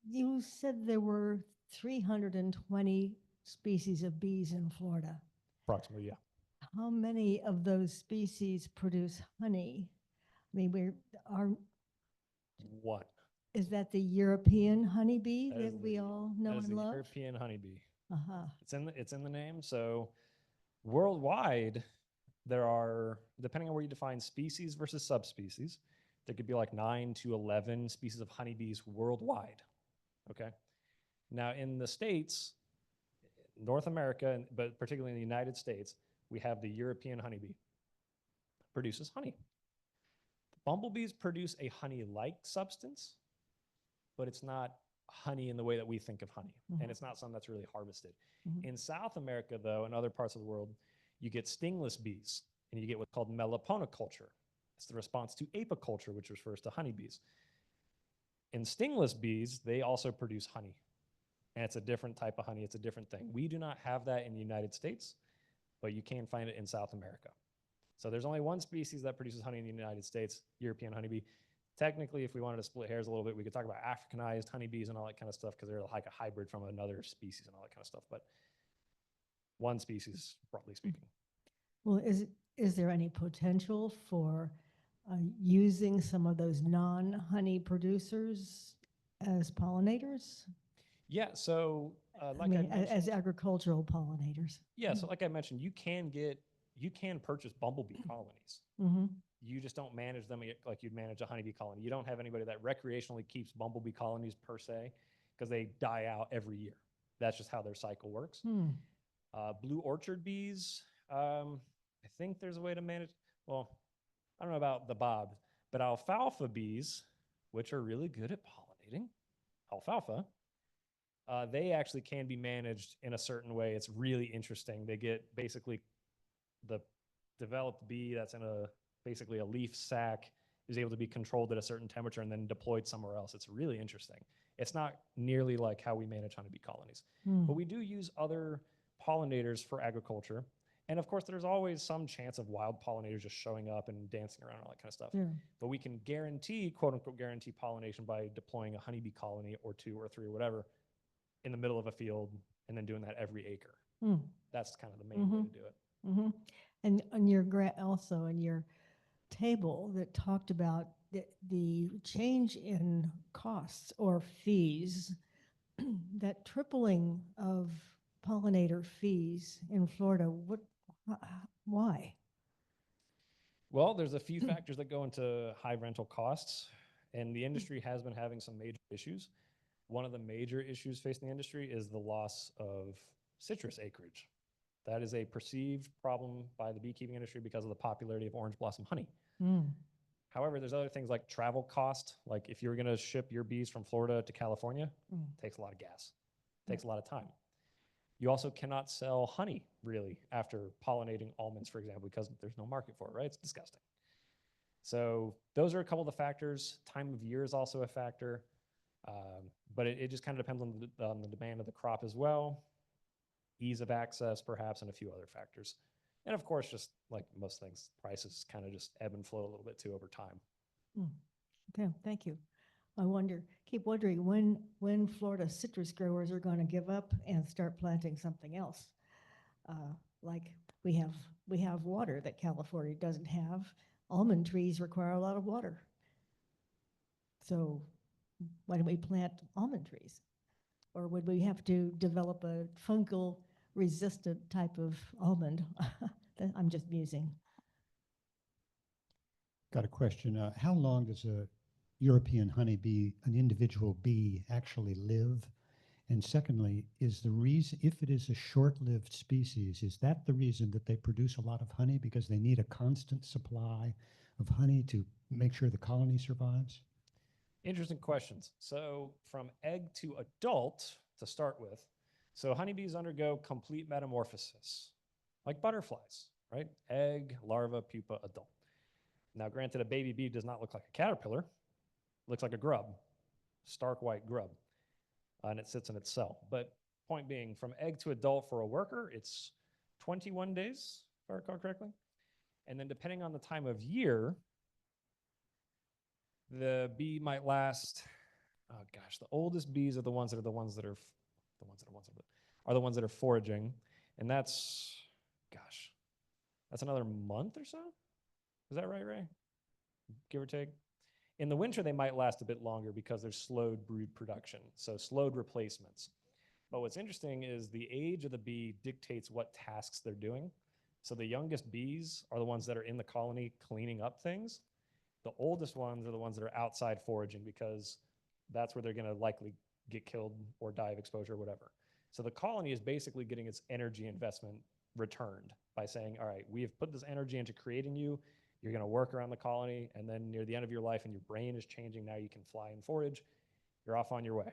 you said there were 320 species of bees in Florida. Approximately, yeah. How many of those species produce honey? I mean, What? is that the European honeybee That that is we the- all know That is and the love? European honeybee. Uh-huh. It's in the name. So worldwide, there are, depending on where you define species versus subspecies, there could be like 9 to 11 species of honeybees worldwide. Okay. Now in the States, North America, but particularly in the United States, we have the European honeybee. Produces honey. Bumblebees produce a honey-like substance, but it's not honey in the way that we think of honey. And it's not something that's really harvested. In South America, though, and other parts of the world, you get stingless bees, and you get what's called meliponiculture. It's the response to apiculture, which refers to honeybees. In stingless bees, they also produce honey. And it's a different type of honey. It's a different thing. We do not have that in the United States, but you can find it in South America. So there's only one species that produces honey in the United States, European honeybee. Technically, if we wanted to split hairs a little bit, we could talk about Africanized honeybees and all that kind of stuff because they're like a hybrid from another species and all that kind of stuff. But one species, broadly speaking. Well, is there any potential for using some of those non-honey producers as pollinators? Yeah, so like I I mean, mentioned, as agricultural pollinators. yeah, so like I mentioned, you can purchase bumblebee colonies. Mm-hmm. You just don't manage them like you'd manage a honeybee colony. You don't have anybody that recreationally keeps bumblebee colonies per se, because they die out every year. That's just how their cycle works. Blue orchard bees, I think there's a way to manage. Well, I don't know about the bob, but alfalfa bees, which are really good at pollinating alfalfa, they actually can be managed in a certain way. It's really interesting. They get basically the developed bee that's in basically a leaf sac is able to be controlled at a certain temperature and then deployed somewhere else. It's really interesting. It's not nearly like how we manage honeybee colonies, but we do use other pollinators for agriculture. And of course, there's always some chance of wild pollinators just showing up and dancing around and all that kind of stuff. Yeah. But we can guarantee, quote unquote, guarantee pollination by deploying a honeybee colony or 2 or 3 or whatever in the middle of a field and then doing that every acre. That's kind of the main way to do it. Mm-hmm. And on your also in your table that talked about the change in costs or fees, that tripling of pollinator fees in Florida, why? Well, there's a few factors that go into high rental costs, and the industry has been having some major issues. One of the major issues facing the industry is the loss of citrus acreage. That is a perceived problem by the beekeeping industry because of the popularity of orange blossom honey. However, there's other things like travel cost. Like if you're going to ship your bees from Florida to California, it takes a lot of gas, takes a lot of time. You also cannot sell honey really after pollinating almonds, for example, because there's no market for it, right? It's disgusting. So those are a couple of the factors. Time of year is also a factor, but it just kind of depends on the demand of the crop as well. Ease of access, perhaps, and a few other factors. And of course, just like most things, prices kind of just ebb and flow a little bit too over time. Okay, thank you. I keep wondering when Florida citrus growers are going to give up and start planting something else. Like we have water that California doesn't have. Almond trees require a lot of water. So why don't we plant almond trees? Or would we have to develop a fungal resistant type of almond? I'm just musing. Got a question. How long does a European honeybee, an individual bee, actually live? And secondly, is the reason, if it is a short-lived species, is that the reason that they produce a lot of honey because they need a constant supply of honey to make sure the colony survives? Interesting questions. So from egg to adult, to start with, so honeybees undergo complete metamorphosis, like butterflies, right? Egg, larva, pupa, adult. Now, granted, a baby bee does not look like a caterpillar. It looks like a grub, stark white grub, and it sits in its cell. But point being, from egg to adult for a worker, it's 21 days, if I recall correctly. And then depending on the time of year, the bee might last, oh gosh, the oldest bees are the ones that are foraging. And that's another month or so. Is that right, Ray? Give or take. In the winter, they might last a bit longer because there's slowed brood production, so slowed replacements. But what's interesting is the age of the bee dictates what tasks they're doing. So the youngest bees are the ones that are in the colony cleaning up things. The oldest ones are the ones that are outside foraging because that's where they're going to likely get killed or die of exposure or whatever. So the colony is basically getting its energy investment returned by saying, all right, we have put this energy into creating you. You're going to work around the colony. And then near the end of your life and your brain is changing, now you can fly and forage. You're off on your way.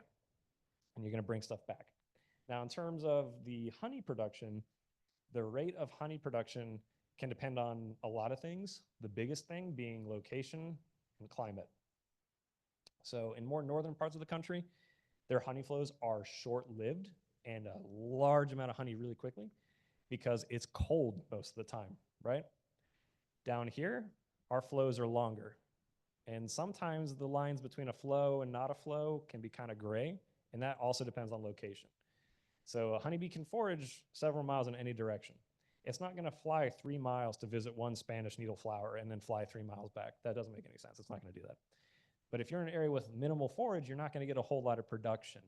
And you're going to bring stuff back. Now, in terms of the honey production, the rate of honey production can depend on a lot of things. The biggest thing being location and climate. So in more northern parts of the country, their honey flows are short-lived and a large amount of honey really quickly because it's cold most of the time, right? Down here, our flows are longer. And sometimes the lines between a flow and not a flow can be kind of gray, and that also depends on location. So a honeybee can forage several miles in any direction. It's not going to fly 3 miles to visit one Spanish needle flower and then fly 3 miles back. That doesn't make any sense. It's not going to do that. But if you're in an area with minimal forage, you're not going to get a whole lot of production.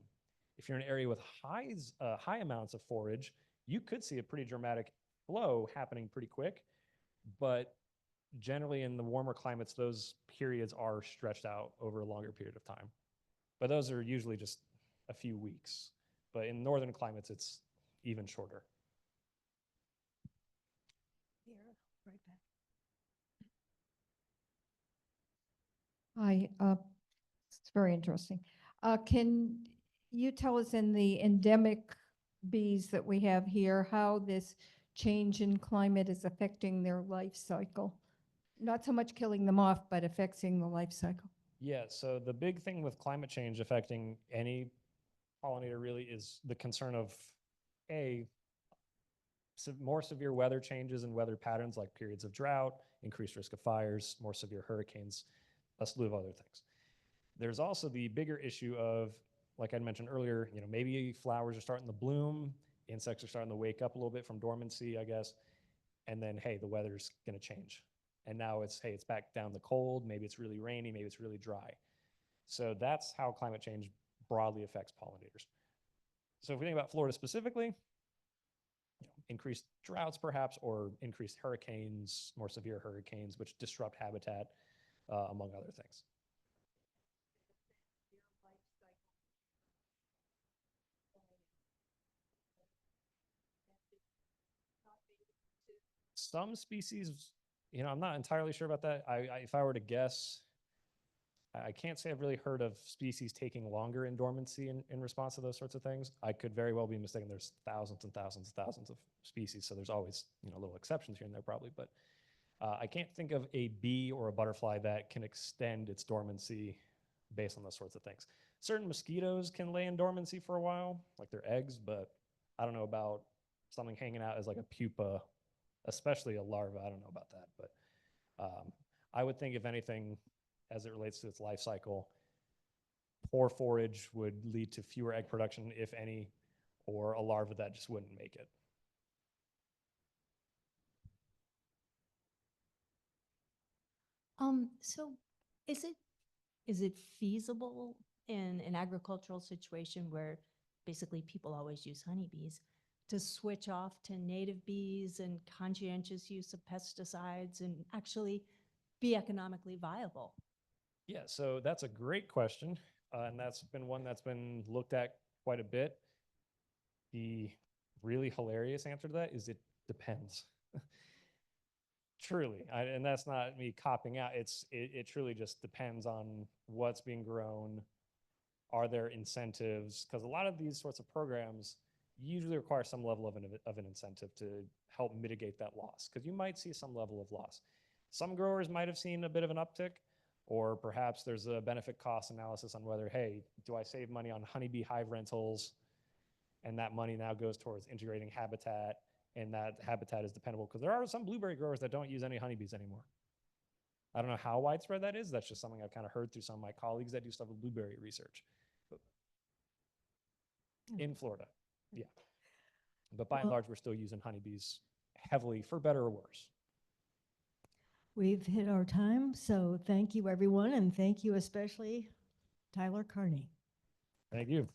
If you're in an area with high amounts of forage, you could see a pretty dramatic flow happening pretty quick. But generally in the warmer climates, those periods are stretched out over a longer period of time. But those are usually just a few weeks. But in northern climates, it's even shorter. Here, right back. Hi, it's very interesting. Can you tell us in the endemic bees that we have here, how this change in climate is affecting their life cycle? Not so much killing them off, but affecting the life cycle. Yeah, so the big thing with climate change affecting any pollinator really is the concern of more severe weather changes and weather patterns like periods of drought, increased risk of fires, more severe hurricanes, a slew of other things. There's also the bigger issue of, like I mentioned earlier, maybe flowers are starting to bloom, insects are starting to wake up a little bit from dormancy, I guess, and then, hey, the weather's going to change. And now it's back down the cold, maybe it's really rainy, maybe it's really dry. So that's how climate change broadly affects pollinators. So if we think about Florida specifically, increased droughts perhaps, or increased hurricanes, more severe hurricanes, which disrupt habitat, among other things. Some species, I'm not entirely sure about that. If I were to guess, I can't say I've really heard of species taking longer in dormancy in response to those sorts of things. I could very well be mistaken. There's thousands and thousands and thousands of species, so there's always little exceptions here and there probably, but I can't think of a bee or a butterfly that can extend its dormancy based on those sorts of things. Certain mosquitoes can lay in dormancy for a while, like their eggs, but I don't know about something hanging out as like a pupa, especially a larva. I don't know about that, but I would think if anything, as it relates to its life cycle, poor forage would lead to fewer egg production, if any, or a larva that just wouldn't make it. So is it feasible in an agricultural situation where basically people always use honeybees to switch off to native bees and conscientious use of pesticides and actually be economically viable? Yeah, so that's a great question. And that's been one that's been looked at quite a bit. The really hilarious answer to that is it depends. Truly, and that's not me copping out. It truly just depends on what's being grown. Are there incentives? Because a lot of these sorts of programs usually require some level of an incentive to help mitigate that loss, because you might see some level of loss. Some growers might have seen a bit of an uptick, or perhaps there's a benefit cost analysis on whether, hey, do I save money on honeybee hive rentals, and that money now goes towards integrating habitat, and that habitat is dependable, because there are some blueberry growers that don't use any honeybees anymore. I don't know how widespread that is. That's just something I've kind of heard through some of my colleagues that do stuff with blueberry research. But in Florida, yeah. But by and large, we're still using honeybees heavily, for better or worse. We've hit our time, so thank you everyone, and thank you especially Tyler Carney. Thank you.